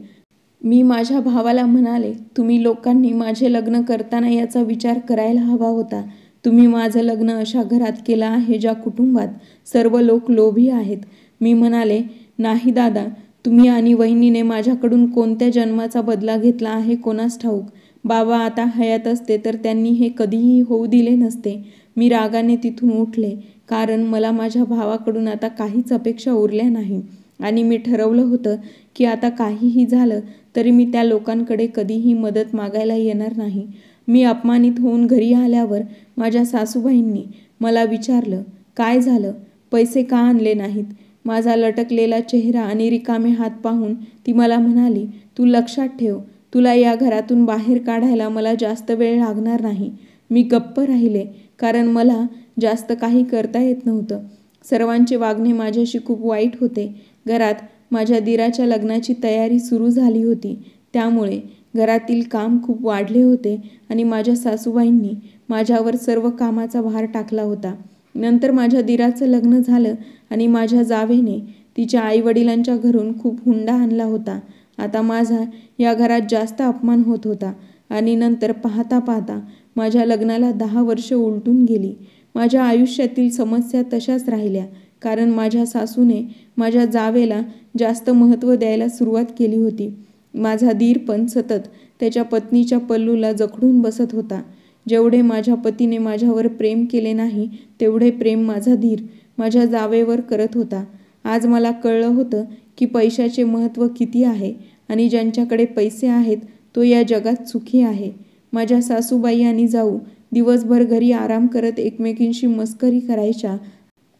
मी माझ्या भावाला म्हणाले, तुम्ही लोकांनी माझे लग्न करताना याचा विचार करायला हवा होता. तुम्ही माझं लग्न अशा घरात केलं आहे ज्या कुटुंबात सर्व लोक लोभी आहेत. मी म्हणाले, नाही दादा, तुम्ही आणि वहिनीने माझ्याकडून कोणत्या जन्माचा बदला घेतला आहे कोणास ठाऊक. बाबा आता हयात असते तर त्यांनी हे कधीही होऊ दिले नसते. मी रागाने तिथून उठले, कारण मला माझ्या भावाकडून आता काहीच अपेक्षा उरल्या नाही आणि मी ठरवलं होतं की आता काहीही झालं तरी मी त्या लोकांकडे कधीही मदत मागायला येणार नाही. मी अपमानित होऊन घरी आल्यावर माझ्या सासूबाईंनी मला विचारलं, काय झालं, पैसे का आणले नाहीत? माझा लटकलेला चेहरा आणि रिकामे हात पाहून ती मला म्हणाली, तू लक्षात ठेव, तुला या घरातून बाहेर काढायला मला जास्त वेळ लागणार नाही. मी गप्प राहिले, कारण मला जास्त काही करता येत नव्हतं. सर्वांचे वागणे माझ्याशी खूप वाईट होते. घरात माझ्या दिराच्या लग्नाची तयारी सुरू झाली होती, त्यामुळे घरातील काम खूप वाढले होते आणि माझ्या सासूबाईंनी माझ्यावर सर्व कामाचा भार टाकला होता. नंतर माझ्या दिराचं लग्न झालं आणि माझ्या जावेने तिच्या आईवडिलांच्या घरून खूप हुंडा आणला होता. आता माझा या घरात जास्त अपमान होत होता आणि नंतर पाहता पाहता माझ्या लग्नाला 10 वर्ष उलटून गेली. माझ्या आयुष्यातील समस्या तशाच राहिल्या, कारण माझ्या सासूने माझ्या जावेला जास्त महत्त्व द्यायला सुरुवात केली होती. माझा दीर पण सतत त्याच्या पत्नीच्या पल्लूला जखडून बसत होता. जेवढे माझ्या पतीने माझ्यावर प्रेम केले नाही तेवढे प्रेम माझा दीर माझ्या जावेवर करत होता. आज मला कळलं होतं की पैशाचे महत्त्व किती आहे आणि ज्यांच्याकडे पैसे आहेत तो या जगात सुखी आहे. माझ्या सासूबाई आणि जाऊ दिवसभर घरी आराम करत एकमेकींशी मस्करी करायच्या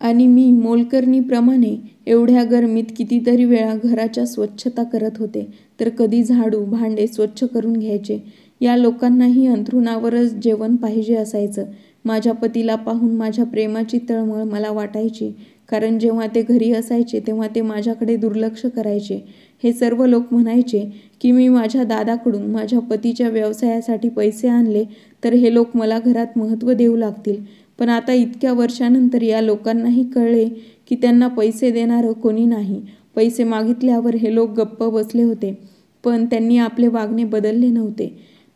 आणि मी मोलकरणीप्रमाणे एवढ्या गरमीत कितीतरी वेळा घराच्या स्वच्छता करत होते, तर कधी झाडू भांडे स्वच्छ करून घ्यायचे. या लोकांनाही अंथरुणावरच जेवण पाहिजे असायचं. माझ्या पतीला पाहून माझ्या प्रेमाची तळमळ मला वाटायची, कारण जेव्हा ते घरी असायचे तेव्हा ते माझ्याकडे दुर्लक्ष करायचे. हे सर्व लोक म्हणायचे की मी माझ्या दादाकडून माझ्या पतीच्या व्यवसायासाठी पैसे आणले तर हे लोक मला घरात महत्त्व देऊ लागतील. पण आता इतक्या वर्षानंतर या लोकांनाही कळले की त्यांना पैसे देणारं कोणी नाही. पैसे मागितल्यावर हे लोक गप्प बसले होते, पण त्यांनी आपले वागणे बदलले नव्हते.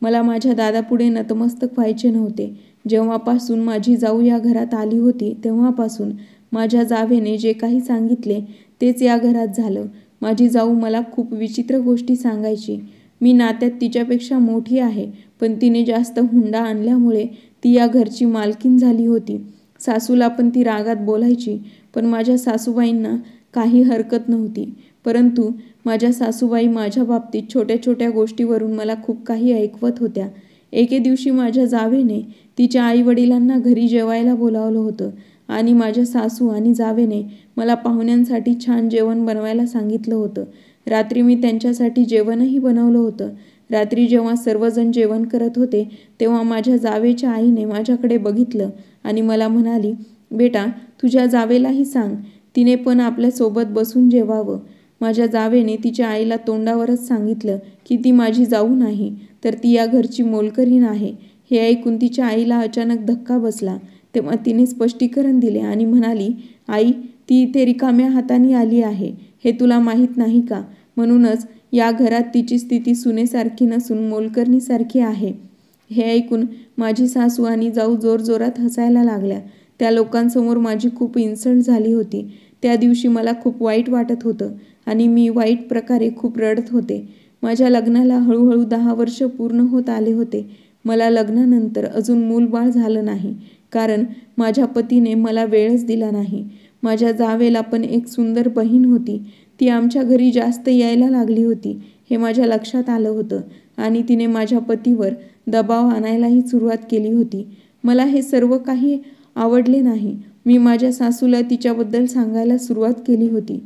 मला माझ्या दादापुढे नतमस्तक व्हायचे नव्हते. जेव्हापासून माझी जाऊ या घरात आली होती तेव्हापासून माझ्या जावेने जे काही सांगितले तेच या घरात झालं. माझी जाऊ मला खूप विचित्र गोष्टी सांगायची. मी नात्यात तिच्यापेक्षा मोठी आहे, पण तिने जास्त हुंडा आणल्यामुळे ती या घरची मालकीण झाली होती. सासूला पण ती रागात बोलायची, पण माझ्या सासूबाईंना काही हरकत नव्हती. परंतु माझ्या सासूबाई माझ्या बाबतीत छोट्या छोट्या गोष्टीवरून मला खूप काही ऐकवत होत्या. एके दिवशी माझ्या जावेने तिच्या आईवडिलांना घरी जेवायला बोलावलं होतं आणि माझ्या सासू आणि जावेने मला पाहुण्यांसाठी छान जेवण बनवायला सांगितलं होतं. रात्री मी त्यांच्यासाठी जेवणही बनवलं होतं. रात्री जेव्हा सर्वजण जेवण करत होते तेव्हा माझ्या जावेच्या आईने माझ्याकडे बघितलं आणि मला म्हणाली, बेटा, तुझ्या जावेलाही सांग, तिने पण आपल्यासोबत बसून जेवावं. माझ्या जावेने तिच्या आईला तोंडावरच सांगितलं की ती माझी जाऊ नाही, तर ती या घरची मोलकरीण आहे. हे ऐकून तिच्या आईला अचानक धक्का बसला. तेव्हा तिने स्पष्टीकरण दिले आणि म्हणाली, आई, ती इथे रिकाम्या हाताने आली आहे, हे तुला माहीत नाही का? म्हणूनच या घरात तिची स्थिती सुनेसारखी नसून मोलकरणीसारखी आहे. हे ऐकून माझी सासू आणि जाऊ जोरजोरात हसायला लागल्या. त्या लोकांसमोर माझी खूप इन्सल्ट झाली होती. त्या दिवशी मला खूप वाईट वाटत होतं आणि मी वाईट प्रकारे खूप रडत होते. माझ्या लग्नाला हळूहळू 10 वर्ष पूर्ण होत आले होते. मला लग्नानंतर अजून मूलबाळ झालं नाही, कारण माझ्या पतीने मला वेळच दिला नाही. माझ्या जावेला पण एक सुंदर बहीण होती. ती आमच्या घरी जास्त यायला लागली होती हे माझ्या लक्षात आलं होतं आणि तिने माझ्या पतीवर दबाव आणायलाही सुरुवात केली होती. मला हे सर्व काही आवडले नाही. मी माझ्या सासूला तिच्याबद्दल सांगायला सुरुवात केली होती.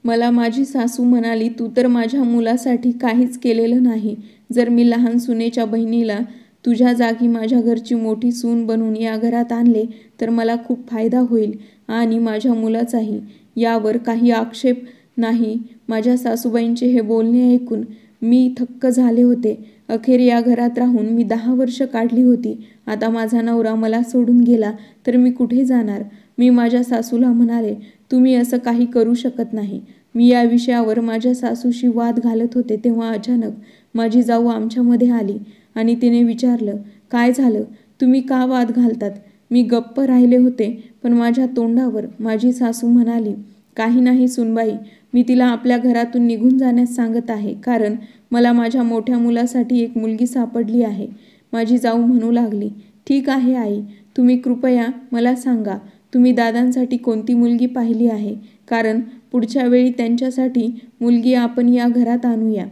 मला माझी सासू म्हणाली, तू तर माझ्या मुलासाठी काहीच केलेलं नाही. जर मी लहान सुनेच्या बहिणीला तुझ्या जागी माझ्या घरची मोठी सून बनवून या घरात आणले तर मला खूप फायदा होईल आणि माझ्या मुलाचाही. यावर काही आक्षेप नाही. माझ्या सासूबाईंचे हे बोलणे ऐकून मी थक्क झाले होते. अखेर या घरात राहून मी 10 वर्ष काढली होती. आता माझा नवरा मला सोडून गेला तर मी कुठे जाणार? मी माझ्या सासूला म्हणाले, तुम्ही असं काही करू शकत नाही. मी या विषयावर माझ्या सासूशी वाद घालत होते तेव्हा अचानक माझी जाऊ आमच्यामध्ये आली आणि तिने विचारलं, काय झालं? तुम्ही का वाद घालतात? मी गप्प राहिले होते, पण माझ्या तोंडावर माझी सासू म्हणाली, काही नाही सुनबाई, मी तिला आपल्या घरातून निघून जाण्यास सांगत आहे, कारण मला माझ्या मोठ्या मुलासाठी एक मुलगी सापडली आहे. माझी जाऊ म्हणू लागली, ठीक आहे आई, तुम्ही कृपया मला सांगा, तुम्ही दादांसाठी कोणती मुलगी पाहिली आहे, कारण पुढच्या वेळी त्यांच्यासाठी मुलगी आपण या घरात आणूया.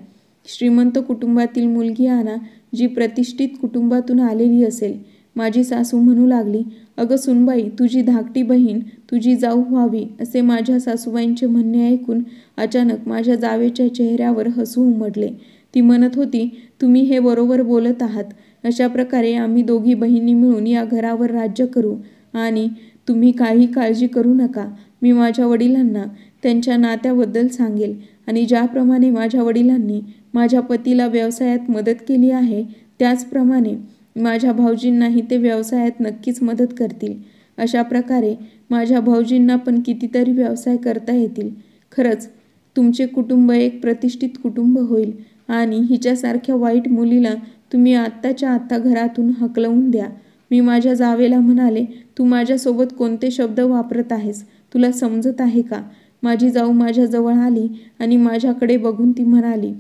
श्रीमंत कुटुंबातील मुलगी आणा, जी प्रतिष्ठित कुटुंबातून आलेली असेल. माझी सासू म्हणू लागली, अगं सुनबाई, तुझी धाकटी बहीण तुझी जाऊ व्हावी असे माझ्या सासूबाईंचे म्हणणे ऐकून अचानक माझ्या जावेच्या चेहऱ्यावर हसू उमटले. ती म्हणत होती, तुम्ही हे बरोबर बोलत आहात. अशा प्रकारे आम्ही दोघी बहिणी मिळून या घरावर राज्य करू आणि तुम्ही काही काळजी करू नका. मी माझ्या वडिलांना त्यांच्या नात्याबद्दल सांगेल आणि ज्याप्रमाणे माझ्या वडिलांनी माझ्या पतीला व्यवसायात मदत केली आहे त्याचप्रमाणे माझ्या भाऊजींनाही ते व्यवसायात नक्कीच मदत करतील. अशा प्रकारे माझ्या भाऊजींना पण कितीतरी व्यवसाय करता येतील. खरंच तुमचे कुटुंब एक प्रतिष्ठित कुटुंब होईल आणि हिच्यासारख्या वाईट मुलीला तुम्ही आत्ताच्या आत्ता घरातून हकलवून द्या. मी माझ्या जावेला म्हणाले, तू माझ्यासोबत कोणते शब्द वापरत आहेस? तुला समजत आहे का? माझी जाऊ माझ्याजवळ आली आणि माझ्याकडे बघून ती म्हणाली,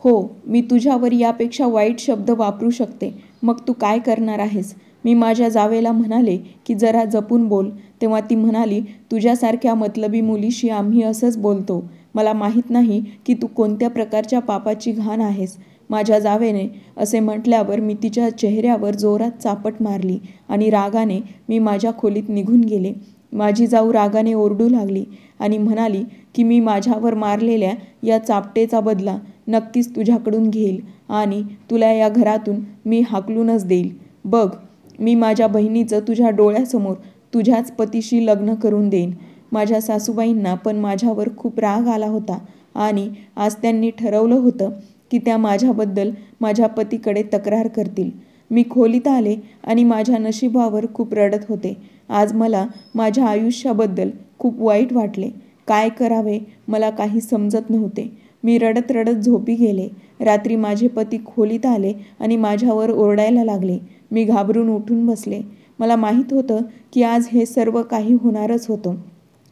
हो, मी तुझ्यावर यापेक्षा वाईट शब्द वापरू शकते. मग तू काय करणार आहेस? मी माझ्या जावेला म्हणाले की जरा जपून बोल. तेव्हा ती म्हणाली, तुझ्यासारख्या मतलबी मुलीशी आम्ही असंच बोलतो. मला माहीत नाही की तू कोणत्या प्रकारच्या पापाची घाण आहेस. माझ्या जावेने असे म्हटल्यावर मी तिच्या चेहऱ्यावर जोरात चापट मारली आणि रागाने मी माझ्या खोलीत निघून गेले. माझी जाऊ रागाने ओरडू लागली आणि म्हणाली की मी माझ्यावर मारलेल्या या चापटेचा बदला नक्कीच तुझ्याकडून घेईल आणि तुला या घरातून मी हाकलूनच देईल. बघ, मी माझ्या बहिणीचं तुझ्या डोळ्यासमोर तुझ्याच पतीशी लग्न करून देईन. माझ्या सासूबाईंना पण माझ्यावर खूप राग आला होता आणि आज त्यांनी ठरवलं होतं की त्या माझ्याबद्दल माझ्या पतीकडे तक्रार करतील. मी खोलीत आले आणि माझ्या नशिबावर खूप रडत होते. आज मला माझ्या आयुष्याबद्दल खूप वाईट वाटले. काय करावे मला काही समजत नव्हते. मी रडत रडत झोपी गेले. रात्री माझे पती खोलीत आले आणि माझ्यावर ओरडायला लागले. मी घाबरून उठून बसले. मला माहीत होतं की आज हे सर्व काही होणारच होतं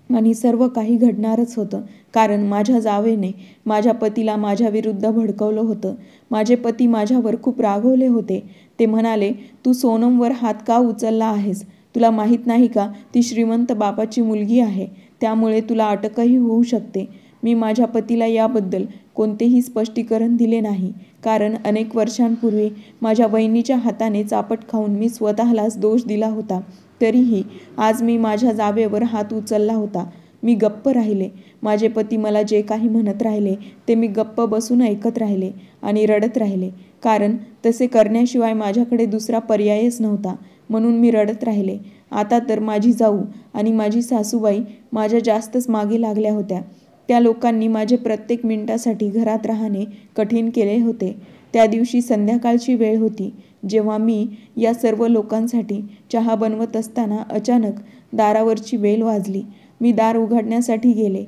आणि सर्व काही घडणारच होतं, कारण माझ्या जावेने माझ्या पतीला माझ्याविरुद्ध भडकवलं होतं. माझे पती माझ्यावर खूप रागवले होते. ते म्हणाले, तू सोनमवर हात का उचलला आहेस? तुला माहीत नाही का, ती श्रीमंत बापाची मुलगी आहे, त्यामुळे तुला अटकही होऊ शकते. मी माझ्या पतीला याबद्दल कोणतेही स्पष्टीकरण दिले नाही, कारण अनेक वर्षांपूर्वी माझ्या बहिणीच्या हाताने चापट खाऊन मी स्वतःलाच दोष दिला होता. तरीही आज मी माझ्या जावेवर हात उचलला होता. मी गप्प राहिले. माझे पती मला जे काही म्हणत राहिले ते मी गप्प बसून ऐकत राहिले आणि रडत राहिले, कारण तसे करण्याशिवाय माझ्याकडे दुसरा पर्यायच नव्हता. म्हणून मी रडत राहिले. आता तर माझी जाऊ आणि माझी सासूबाई माझ्या जास्तच मागे लागल्या होत्या. त्या लोकांनी माझे प्रत्येक मिनिटासाठी घरात राहणे कठीण केले होते. त्या दिवशी संध्याकाळची वेळ होती, जेव्हा मी या सर्व लोकांसाठी चहा बनवत असताना अचानक दारावरची बेल वाजली. मी दार उघडण्यासाठी गेले.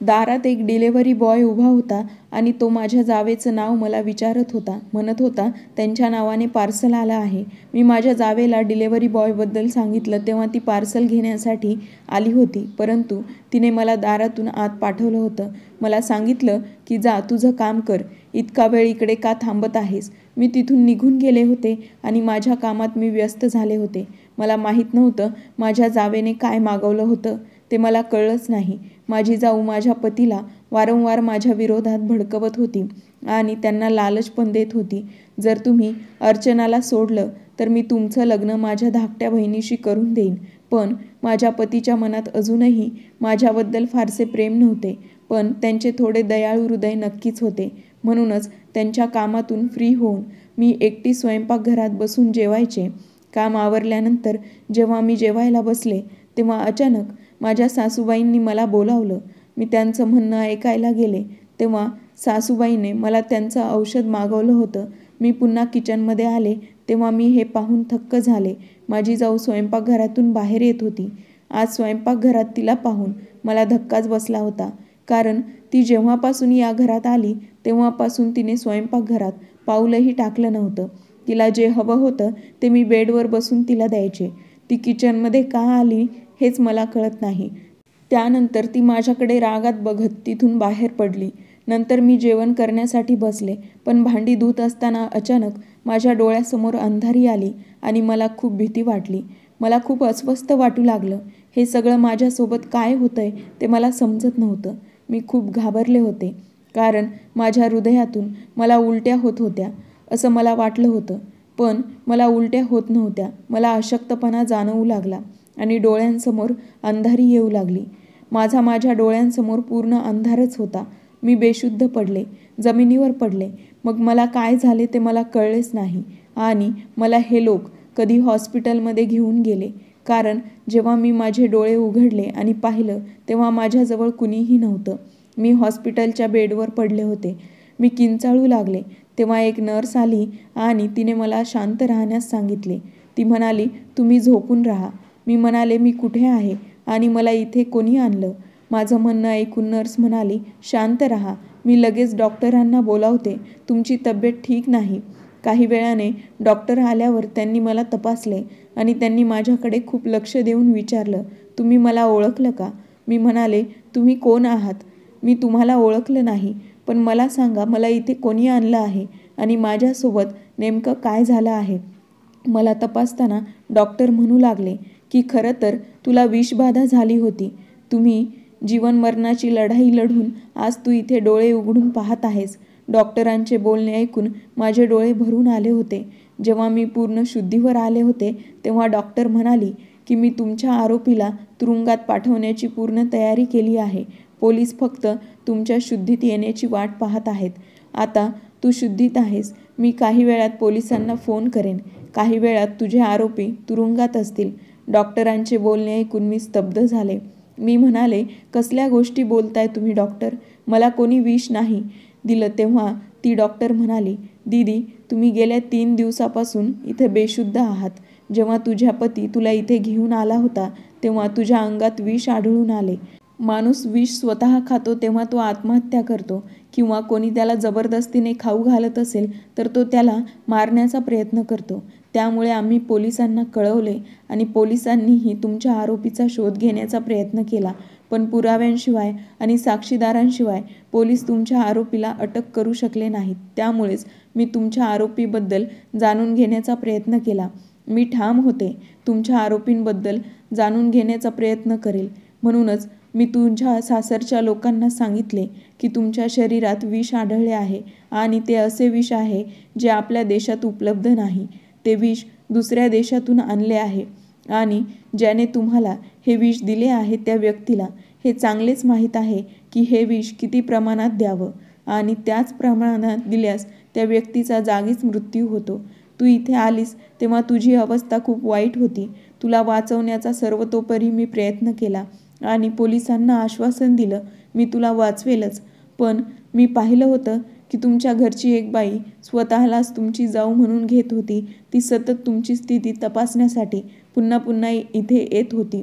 दारात एक डिलेव्हरी बॉय उभा होता आणि तो माझ्या जावेचं नाव मला विचारत होता. म्हणत होता, त्यांच्या नावाने पार्सल आलं आहे. मी माझ्या जावेला डिलेव्हरी बॉयबद्दल सांगितलं तेव्हा ती पार्सल घेण्यासाठी आली होती. परंतु तिने मला दारातून आत पाठवलं होतं. मला सांगितलं की जा, तुझं काम कर. इतका वेळ इकडे का थांबत आहेस? मी तिथून निघून गेले होते आणि माझ्या कामात मी व्यस्त झाले होते. मला माहीत नव्हतं माझ्या जावेने काय मागवलं होतं ते मला कळलंच नाही. माझी जाऊ माझ्या पतीला वारंवार माझ्या विरोधात भडकवत होती आणि त्यांना लालच पण देत होती. जर तुम्ही अर्चनाला सोडलं तर मी तुमचं लग्न माझ्या धाकट्या बहिणीशी करून देईन. पण माझ्या पतीच्या मनात अजूनही माझ्याबद्दल फारसे प्रेम नव्हते, पण त्यांचे थोडे दयाळू हृदय नक्कीच होते. म्हणूनच त्यांच्या कामातून फ्री होऊन मी एकटी स्वयंपाकघरात बसून जेवायचे. काम आवरल्यानंतर जेव्हा मी जेवायला बसले तेव्हा अचानक माझ्या सासूबाईंनी मला बोलावलं. मी त्यांचं म्हणणं ऐकायला गेले तेव्हा सासूबाईने मला त्यांचं औषध मागवलं होतं. मी पुन्हा किचनमध्ये आले तेव्हा मी हे पाहून थक्क झाले. माझी जाऊ स्वयंपाकघरातून बाहेर येत होती. आज स्वयंपाकघरात तिला पाहून मला धक्काच बसला होता, कारण ती जेव्हापासून या घरात आली तेव्हापासून तिने स्वयंपाकघरात पाऊलही टाकलं नव्हतं. तिला जे हवं होतं ते मी बेडवर बसून तिला द्यायचे. ती किचनमध्ये का आली हेच मला कळत नाही. त्यानंतर ती माझ्याकडे रागात बघत तिथून बाहेर पडली. नंतर मी जेवण करण्यासाठी बसले, पण भांडी धुत असताना अचानक माझ्या डोळ्यासमोर अंधारी आली आणि मला खूप भीती वाटली. मला खूप अस्वस्थ वाटू लागलं. हे सगळं माझ्यासोबत काय होतंय ते मला समजत नव्हतं. मी खूप घाबरले होते, कारण माझ्या हृदयातून मला उलट्या होत होत्या असं मला वाटलं होतं. पण मला उलट्या होत नव्हत्या. मला अशक्तपणा जाणवू लागला आणि डोळ्यांसमोर अंधारी येऊ लागली. माझ्या डोळ्यांसमोर पूर्ण अंधारच होता. मी बेशुद्ध पडले, जमिनीवर पडले. मग मला काय झाले ते मला कळलेच नाही आणि मला हे लोक कधी हॉस्पिटलमध्ये घेऊन गेले, कारण जेव्हा मी माझे डोळे उघडले आणि पाहिलं तेव्हा माझ्याजवळ कुणीही नव्हतं. मी हॉस्पिटलच्या बेडवर पडले होते. मी किंचाळू लागले तेव्हा एक नर्स आली आणि तिने मला शांत राहण्यास सांगितले. ती म्हणाली, तुम्ही झोपून राहा. मी म्हणाले, मी कुठे आहे आणि मला इथे कोणी आणलं? माझं म्हणणं ऐकून नर्स म्हणाली, शांत राहा, मी लगेच डॉक्टरांना बोलावते. तुमची तब्येत ठीक नाही. काही वेळाने डॉक्टर आल्यावर त्यांनी मला तपासले आणि त्यांनी माझ्याकडे खूप लक्ष देऊन विचारलं, तुम्ही मला ओळखलं का? मी म्हणाले, तुम्ही कोण आहात? मी तुम्हाला ओळखलं नाही, पण मला सांगा, मला इथे कोणी आणलं आहे आणि माझ्यासोबत नेमकं काय झालं आहे? मला तपासताना डॉक्टर म्हणू लागले की खरं तर तुला विषबाधा झाली होती. तुम्ही जीवन मरणाची लढाई लढून आज तू इथे डोळे उघडून पाहत आहेस. डॉक्टरांचे बोलणे ऐकून माझे डोळे भरून आले होते. जेव्हा मी पूर्ण शुद्धीवर आले होते तेव्हा डॉक्टर म्हणाली की मी तुमच्या आरोपीला तुरुंगात पाठवण्याची पूर्ण तयारी केली आहे. पोलीस फक्त तुमच्या शुद्धीत येण्याची वाट पाहत आहेत. आता तू शुद्धीत आहेस. मी काही वेळात पोलिसांना फोन करेन. काही वेळात तुझे आरोपी तुरुंगात असतील. डॉक्टरांचे बोलणे ऐकून मी स्तब्ध झाले. मी म्हणाले, कसल्या गोष्टी बोलताय तुम्ही डॉक्टर? मला कोणी विष नाही दिलं. तेव्हा ती डॉक्टर म्हणाली, दीदी, तुम्ही गेल्या 3 दिवसापासून इथे बेशुद्ध आहात. जेव्हा तुझ्या पती तुला इथे घेऊन आला होता तेव्हा तुझ्या अंगात विष आढळून आले. माणूस विष स्वतः खातो तेव्हा तो आत्महत्या करतो किंवा कोणी त्याला जबरदस्तीने खाऊ घालत असेल तर तो त्याला मारण्याचा प्रयत्न करतो. त्यामुळे आम्ही पोलिसांना कळवले आणि पोलिसांनीही तुमच्या आरोपीचा शोध घेण्याचा प्रयत्न केला. पण पुराव्यांशिवाय आणि साक्षीदारांशिवाय पोलीस तुमच्या आरोपीला अटक करू शकले नाहीत. त्यामुळेच मी तुमच्या आरोपीबद्दल जाणून घेण्याचा प्रयत्न केला. मी ठाम होते, तुमच्या आरोपींबद्दल जाणून घेण्याचा प्रयत्न करेल. म्हणूनच मी तुझ्या सासरच्या लोकांना सांगितले की तुमच्या शरीरात विष आढळले आहे आणि ते असे विष आहे जे आपल्या देशात उपलब्ध नाही. ते विष दुसऱ्या देशातून आणले आहे आणि ज्याने तुम्हाला हे विष दिले आहे त्या व्यक्तीला हे चांगलेच माहीत आहे की हे विष किती प्रमाणात द्यावं आणि त्याच प्रमाणात दिल्यास त्या व्यक्तीचा जागीच मृत्यू होतो. तू इथे आलीस तेव्हा तुझी अवस्था खूप वाईट होती. तुला वाचवण्याचा सर्वतोपरी मी प्रयत्न केला आणि पोलिसांना आश्वासन दिलं, मी तुला वाचवेलच. पण मी पाहिलं होतं की तुमच्या घरची एक बाई स्वतःलाच तुमची जाऊ म्हणून घेत होती. ती सतत तुमची स्थिती तपासण्यासाठी पुन्हा पुन्हा इथे येत होती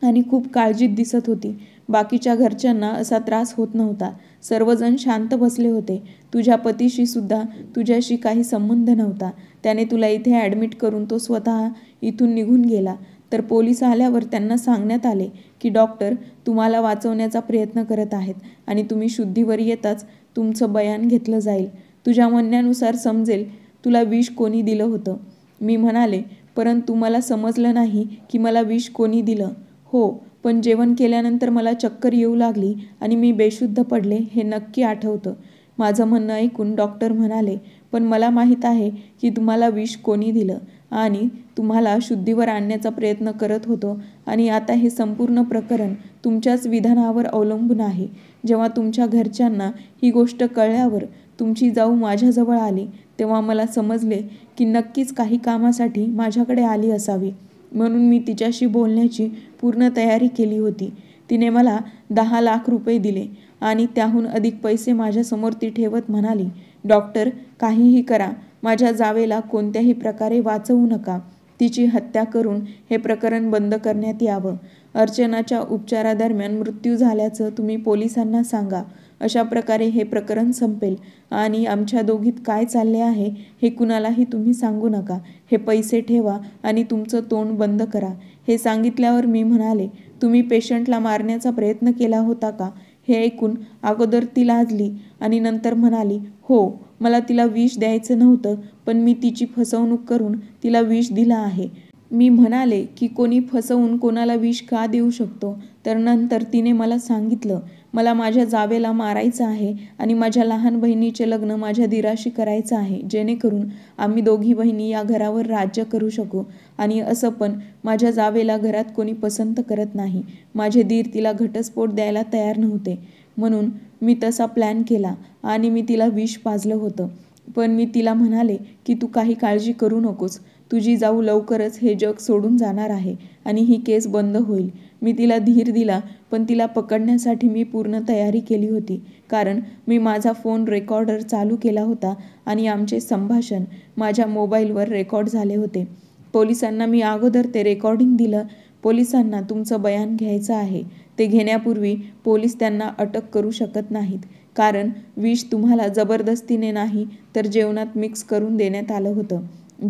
आणि खूप काळजीत दिसत होती. बाकीच्या घरच्यांना असा त्रास होत नव्हता. सर्वजण शांत बसले होते. तुझ्या पतीशी सुद्धा तुझ्याशी काही संबंध नव्हता. त्याने तुला इथे ॲडमिट करून तो स्वतः इथून निघून गेला. तर पोलीस आल्यावर त्यांना सांगण्यात आले की डॉक्टर तुम्हाला वाचवण्याचा प्रयत्न करत आहेत आणि तुम्ही शुद्धीवर येताच तुमचं बयान घेतलं जाईल. तुझ्या म्हणण्यानुसार समजेल तुला विष कोणी दिलं होतं. मी म्हणाले, परंतु मला समजलं नाही की मला विष कोणी दिलं. हो, पण जेवण केल्यानंतर मला चक्कर येऊ लागली आणि मी बेशुद्ध पडले हे नक्की आठवतं. माझं म्हणणं ऐकून डॉक्टर म्हणाले, पण मला माहीत आहे की तुम्हाला विष कोणी दिलं आणि तुम्हाला शुद्धीवर आणण्याचा प्रयत्न करत होतो आणि आता हे संपूर्ण प्रकरण तुमच्याच विधानावर अवलंबून आहे. जेव्हा तुमच्या घरच्यांना ही गोष्ट कळल्यावर तुमची जाऊ माझ्याजवळ आली तेव्हा मला समजले की नक्कीच काही कामासाठी माझ्याकडे आली असावी. म्हणून मी तिच्याशी बोलण्याची पूर्ण तयारी केली होती. तिने मला 10 लाख रुपये दिले आणि त्याहून अधिक पैसे माझ्यासमोर ती ठेवत म्हणाली, डॉक्टर काहीही करा, माझ्या जावेला कोणत्याही प्रकारे वाचवू नका. तिची हत्या करून हे प्रकरण बंद करण्यात यावं. अर्चनाच्या उपचारादरम्यान मृत्यू झाल्याचं तुम्ही पोलिसांना सांगा. अशा प्रकारे हे प्रकरण संपेल आणि आमच्या दोघीत काय चालले आहे हे कुणालाही तुम्ही सांगू नका. हे पैसे ठेवा आणि तुमचं तोंड बंद करा. हे सांगितल्यावर मी म्हणाले, तुम्ही पेशंटला मारण्याचा प्रयत्न केला होता का? हे ऐकून अगोदर ती लाजली आणि नंतर म्हणाली, हो, मला तिला विष द्यायचं नव्हतं, पण मी तिची फसवणूक करून तिला विष दिलं आहे. मी म्हणाले की कोणी फसवून कोणाला विष का देऊ शकतो? तर नंतर तिने मला सांगितलं, मला माझ्या जावेला मारायचं आहे आणि माझ्या लहान बहिणीचे लग्न माझ्या दिराशी करायचं आहे, जेणेकरून आम्ही दोघी बहिणी या घरावर राज्य करू शकू. आणि असं पण माझ्या जावेला घरात कोणी पसंत करत नाही. माझे दीर तिला घटस्फोट द्यायला तयार नव्हते. म्हणून मी तसा प्लॅन केला आणि मी तिला विष पाजलं होतं. पण मी तिला म्हणाले की तू काही काळजी करू नकोस. तुझी जाऊ लवकरच हे जग सोडून जाणार आहे आणि ही केस बंद होईल. मी तिला धीर दिला, पण तिला पकडण्यासाठी मी पूर्ण तयारी केली होती. कारण मी माझा फोन रेकॉर्डर चालू केला होता आणि आमचे संभाषण माझ्या मोबाईलवर रेकॉर्ड झाले होते. पोलिसांना मी अगोदर ते रेकॉर्डिंग दिलं. पोलिसांना तुमचं बयान घ्यायचं आहे. ते घेण्यापूर्वी पोलीस त्यांना अटक करू शकत नाहीत. कारण विष तुम्हाला जबरदस्तीने नाही तर जेवणात मिक्स करून देण्यात आलं होतं,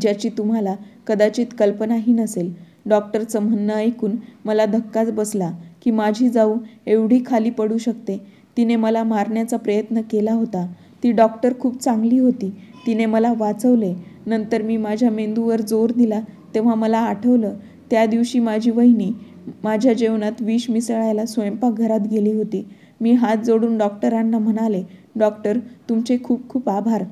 ज्याची तुम्हाला कदाचित कल्पनाही नसेल. डॉक्टरचं म्हणणं ऐकून मला धक्काच बसला की माझी जाऊ एवढी खाली पडू शकते. तिने मला मारण्याचा प्रयत्न केला होता. ती डॉक्टर खूप चांगली होती. तिने मला वाचवले. नंतर मी माझ्या मेंदूवर जोर दिला तेव्हा मला आठवलं, त्या दिवशी माझी वहिनी माझ्या जेवणात विष मिसळायला स्वयंपाकघरात गेली होती. मी हात जोडून डॉक्टरांना म्हणाले, डॉक्टर तुमचे खूप खूप आभार.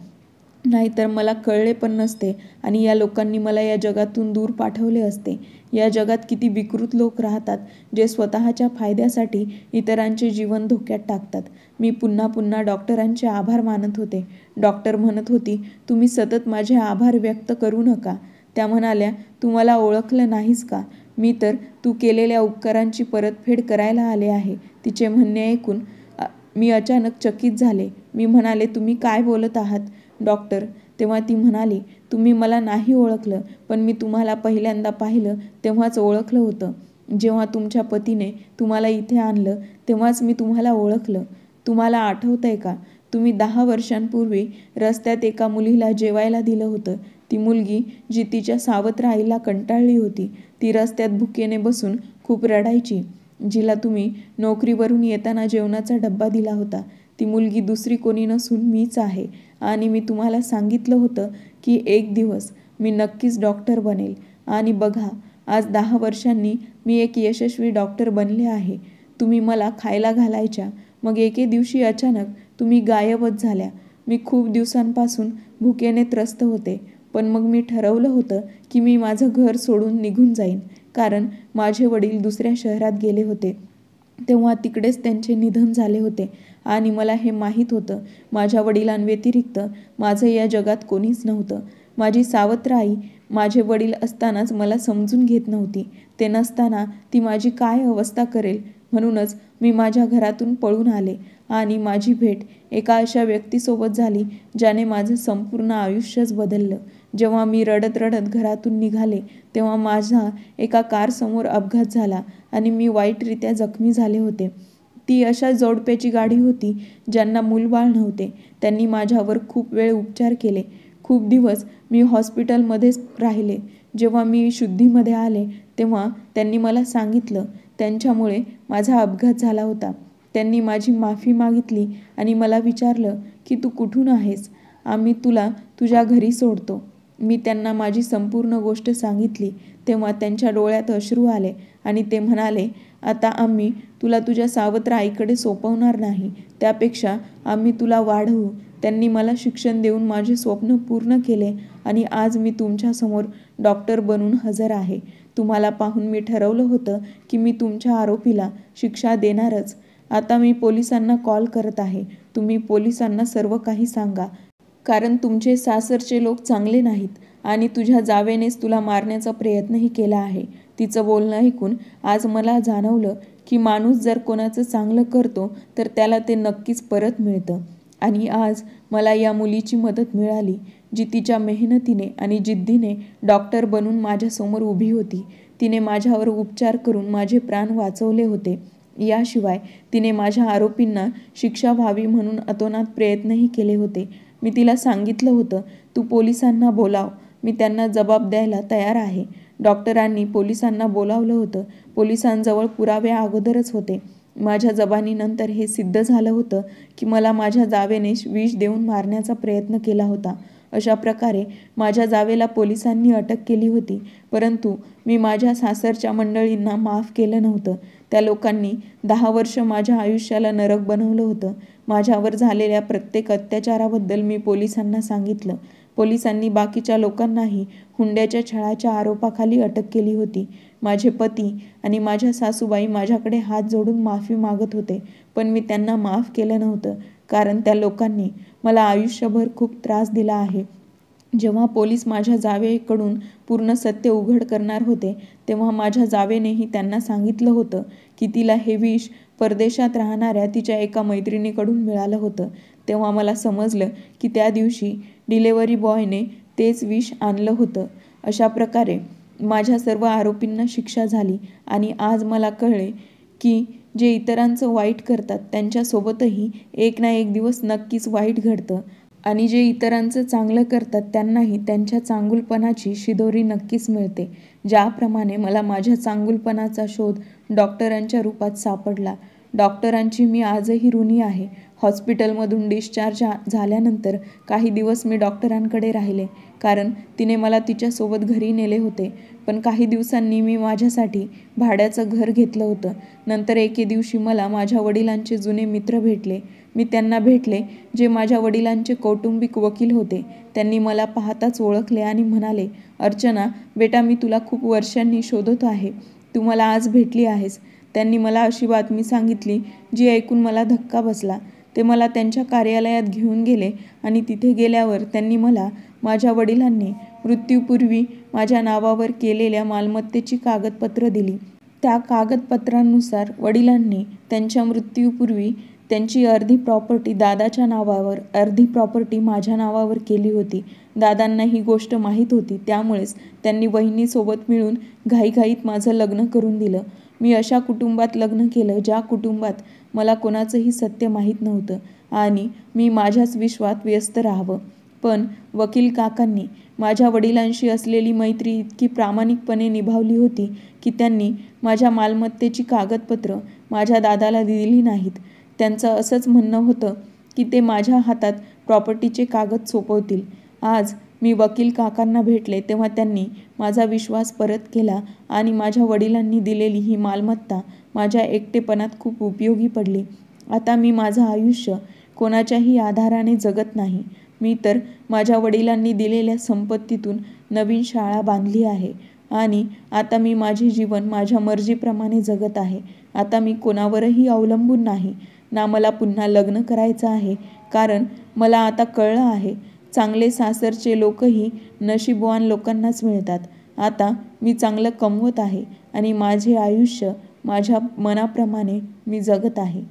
नाहीतर मला कळले पण नसते आणि या लोकांनी मला या जगातून दूर पाठवले असते. या जगात किती विकृत लोक राहतात जे स्वतःच्या फायद्यासाठी इतरांचे जीवन धोक्यात टाकतात. मी पुन्हा पुन्हा डॉक्टरांचे आभार मानत होते. डॉक्टर म्हणत होती, तुम्ही सतत माझे आभार व्यक्त करू नका. त्या म्हणाल्या, तू मला ओळखलं नाहीस का? मी तर तू केलेल्या उपकारांची परतफेड करायला आले आहे. तिचे म्हणणे ऐकून मी अचानक चकित झाले. मी म्हणाले, तुम्ही काय बोलत आहात डॉक्टर? तेव्हा ती म्हणाली, तुम्ही मला नाही ओळखलं, पण मी तुम्हाला पहिल्यांदा पाहिलं तेव्हाच ओळखलं होतं. जेव्हा तुमच्या पतीने तुम्हाला इथे आणलं तेव्हाच मी तुम्हाला ओळखलं. तुम्हाला आठवतंय का? तुम्ही 10 वर्षांपूर्वी रस्त्यात एका मुलीला जेवायला दिलं होतं. ती मुलगी जी तिच्या सावत्र आईला कंटाळली होती. ती रस्त्यात भुकेने बसून खूप रडायची. जिला तुम्ही नोकरीवरून येताना जेवणाचा डब्बा दिला होता. ती मुलगी दुसरी कोणी नसून मीच आहे. आणि मी तुम्हाला सांगितलं होतं की एक दिवस मी नक्कीच डॉक्टर बनेल. आणि बघा, आज 10 वर्षांनी मी एक यशस्वी डॉक्टर बनले आहे. तुम्ही मला खायला घालायच्या, मग एके दिवशी अचानक तुम्ही गायबच झाल्या. मी खूप दिवसांपासून भुकेने त्रस्त होते. पण मग मी ठरवलं होतं की मी माझं घर सोडून निघून जाईन. कारण माझे वडील दुसऱ्या शहरात गेले होते. तेव्हा तिकडेच त्यांचे निधन झाले होते आणि मला हे माहीत होतं, माझ्या वडिलांव्यतिरिक्त माझं या जगात कोणीच नव्हतं. माझी सावत्र आई माझे वडील असतानाच मला समजून घेत नव्हती. ते नसताना ती माझी काय अवस्था करेल? म्हणूनच मी माझ्या घरातून पळून आले आणि माझी भेट एका अशा व्यक्तीसोबत झाली ज्याने माझं संपूर्ण आयुष्यच बदललं. जेव्हा मी रडत रडत घरातून निघाले तेव्हा माझा एका कारसमोर अपघात झाला आणि मी वाईटरित्या जखमी झाले होते. ती अशा जोडप्याची गाडी होती ज्यांना मूलबाळ नव्हते. त्यांनी माझ्यावर खूप वेळ उपचार केले. खूप दिवस मी हॉस्पिटलमध्येच राहिले. जेव्हा मी शुद्धीमध्ये आले तेव्हा त्यांनी मला सांगितलं त्यांच्यामुळे माझा अपघात झाला होता. त्यांनी माझी माफी मागितली आणि मला विचारलं की तू कुठून आहेस? आम्ही तुला तुझ्या घरी सोडतो. मी त्यांना माझी संपूर्ण गोष्ट सांगितली तेव्हा त्यांच्या डोळ्यात अश्रू आले आणि ते म्हणाले, आता आम्ही तुला तुझ्या सावत्र आईकडे सोपवणार नाही, त्यापेक्षा आम्ही तुला वाढवू. त्यांनी मला शिक्षण देऊन माझे स्वप्न पूर्ण केले आणि आज मी तुमच्यासमोर डॉक्टर बनून हजर आहे. तुम्हाला पाहून मी ठरवलं होतं की मी तुमच्या आरोपीला शिक्षा देणारच. आता मी पोलिसांना कॉल करत आहे. तुम्ही पोलिसांना सर्व काही सांगा, कारण तुमचे सासरचे लोक चांगले नाहीत आणि तुझ्या जावेनेच तुला मारण्याचा प्रयत्नही केला आहे. तिचं बोलणं ऐकून आज मला जाणवलं की माणूस जर कोणाचं चांगलं करतो तर त्याला ते नक्कीच परत मिळतं. आणि आज मला या मुलीची मदत मिळाली, जी तिच्या मेहनतीने आणि जिद्दीने डॉक्टर बनून माझ्यासमोर उभी होती. तिने माझ्यावर उपचार करून माझे प्राण वाचवले होते. याशिवाय तिने माझ्या आरोपींना शिक्षा व्हावी म्हणून अतोनात प्रयत्नही केले होते. मी तिला सांगितलं होतं, तू पोलिसांना बोलाव, मी त्यांना जबाब द्यायला तयार आहे. डॉक्टरांनी पोलिसांना बोलावलं होतं. पोलिसांजवळ पुरावे अगोदरच होते. माझ्या जबानीनंतर हे सिद्ध झालं होतं की मला माझ्या जावेने विष देऊन मारण्याचा प्रयत्न केला होता. अशा प्रकारे माझ्या जावेला पोलिसांनी अटक केली होती. परंतु मी माझ्या सासरच्या मंडळींना माफ केलं नव्हतं. त्या लोकांनी 10 वर्ष माझ्या आयुष्याला नरक बनवलं होतं. माझ्यावर झालेल्या प्रत्येक अत्याचाराबद्दल मी पोलिसांना सांगितलं. पोलिसांनी बाकीच्या लोकांनाही हुंड्याच्या छळाच्या आरोपाखाली अटक केली होती. माझे पती आणि माझ्या सासूबाई माझ्याकडे हात जोडून माफी मागत होते, पण मी त्यांना माफ केलं नव्हतं, कारण त्या लोकांनी मला आयुष्यभर खूप त्रास दिला आहे. जेव्हा पोलीस माझ्या जावेकडून पूर्ण सत्य उघड करणार होते तेव्हा माझ्या जावेनेही त्यांना सांगितलं होतं की तिला हे विष परदेशात राहणाऱ्या तिच्या एका मैत्रिणीकडून मिळालं होतं. तेव्हा मला समजलं की त्या दिवशी डिलेव्हरी बॉयने तेच विष आणलं होतं. अशा प्रकारे माझ्या सर्व आरोपींना शिक्षा झाली आणि आज मला कळले की जे इतरांचं वाईट करतात त्यांच्यासोबतही एक ना एक दिवस नक्कीच वाईट घडतं आणि जे इतरांचं चांगलं करतात त्यांनाही त्यांच्या चांगुलपणाची शिदोरी नक्कीच मिळते. ज्याप्रमाणे मला माझ्या चांगुलपणाचा शोध डॉक्टरांच्या रूपात सापडला. डॉक्टरांची मी आजही ऋणी आहे. हॉस्पिटलमधून डिस्चार्ज झाल्यानंतर काही दिवस मी डॉक्टरांकडे राहिले, कारण तिने मला तिच्यासोबत घरी नेले होते. पण काही दिवसांनी मी माझ्यासाठी भाड्याचं घर घेतलं होतं. नंतर एके दिवशी मला माझ्या वडिलांचे जुने मित्र भेटले. मी त्यांना भेटले, जे माझ्या वडिलांचे कौटुंबिक वकील होते. त्यांनी मला पाहताच ओळखले आणि म्हणाले, अर्चना बेटा, मी तुला खूप वर्षांनी शोधत आहे. तू मला आज भेटली आहेस. त्यांनी मला अशी बातमी सांगितली जी ऐकून मला धक्का बसला. ते मला त्यांच्या कार्यालयात घेऊन गेले आणि तिथे गेल्यावर त्यांनी मला माझ्या वडिलांनी मृत्यूपूर्वी माझ्या नावावर केलेल्या मालमत्तेची कागदपत्र दिली. त्या कागदपत्रांनुसार वडिलांनी त्यांच्या मृत्यूपूर्वी त्यांची अर्धी प्रॉपर्टी दादाच्या नावावर, अर्धी प्रॉपर्टी माझ्या नावावर केली होती. दादांना ही गोष्ट माहीत होती, त्यामुळेच त्यांनी वहिनीसोबत मिळून घाईघाईत माझं लग्न करून दिलं. मी अशा कुटुंबात लग्न केलं ज्या कुटुंबात मला कोणाचंही सत्य माहीत नव्हतं आणि मी माझ्याच विश्वात व्यस्त राहावं. पण वकील काकांनी माझ्या वडिलांशी असलेली मैत्री इतकी प्रामाणिकपणे निभावली होती की त्यांनी माझ्या मालमत्तेची कागदपत्र माझ्या दादाला दिली नाहीत. त्यांचं असंच म्हणणं होतं की ते माझ्या हातात प्रॉपर्टीचे कागद सोपवतील. आज मी वकील काकांना भेटले तेव्हा त्यांनी माझा विश्वास परत केला आणि माझ्या वडिलांनी दिलेली ही मालमत्ता माझ्या एकटेपणात खूप उपयोगी पडली. आता मी माझं आयुष्य कोणाच्याही आधाराने जगत नाही. मी तर माझ्या वडिलांनी दिलेल्या संपत्तीतून नवीन शाळा बांधली आहे आणि आता मी माझे जीवन माझ्या मर्जीप्रमाणे जगत आहे. आता मी कोणावरही अवलंबून नाही ना मला पुन्हा लग्न करायचं आहे, कारण मला आता कळलं आहे चांगले सासरचे लोकही नशीबवान लोकांनाच मिळतात. आता मी चांगलं कमवत आहे आणि माझे आयुष्य माझ्या मनाप्रमाणे मी जगत आहे.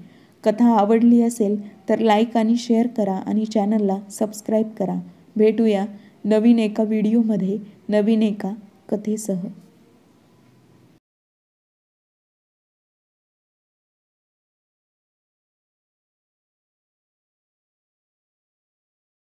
कथा आवडली असेल तर लाईक आणि शेअर करा आणि चॅनलला सबस्क्राईब करा. भेटूया नवीन एका व्हिडिओमध्ये नवीन एका कथेसह.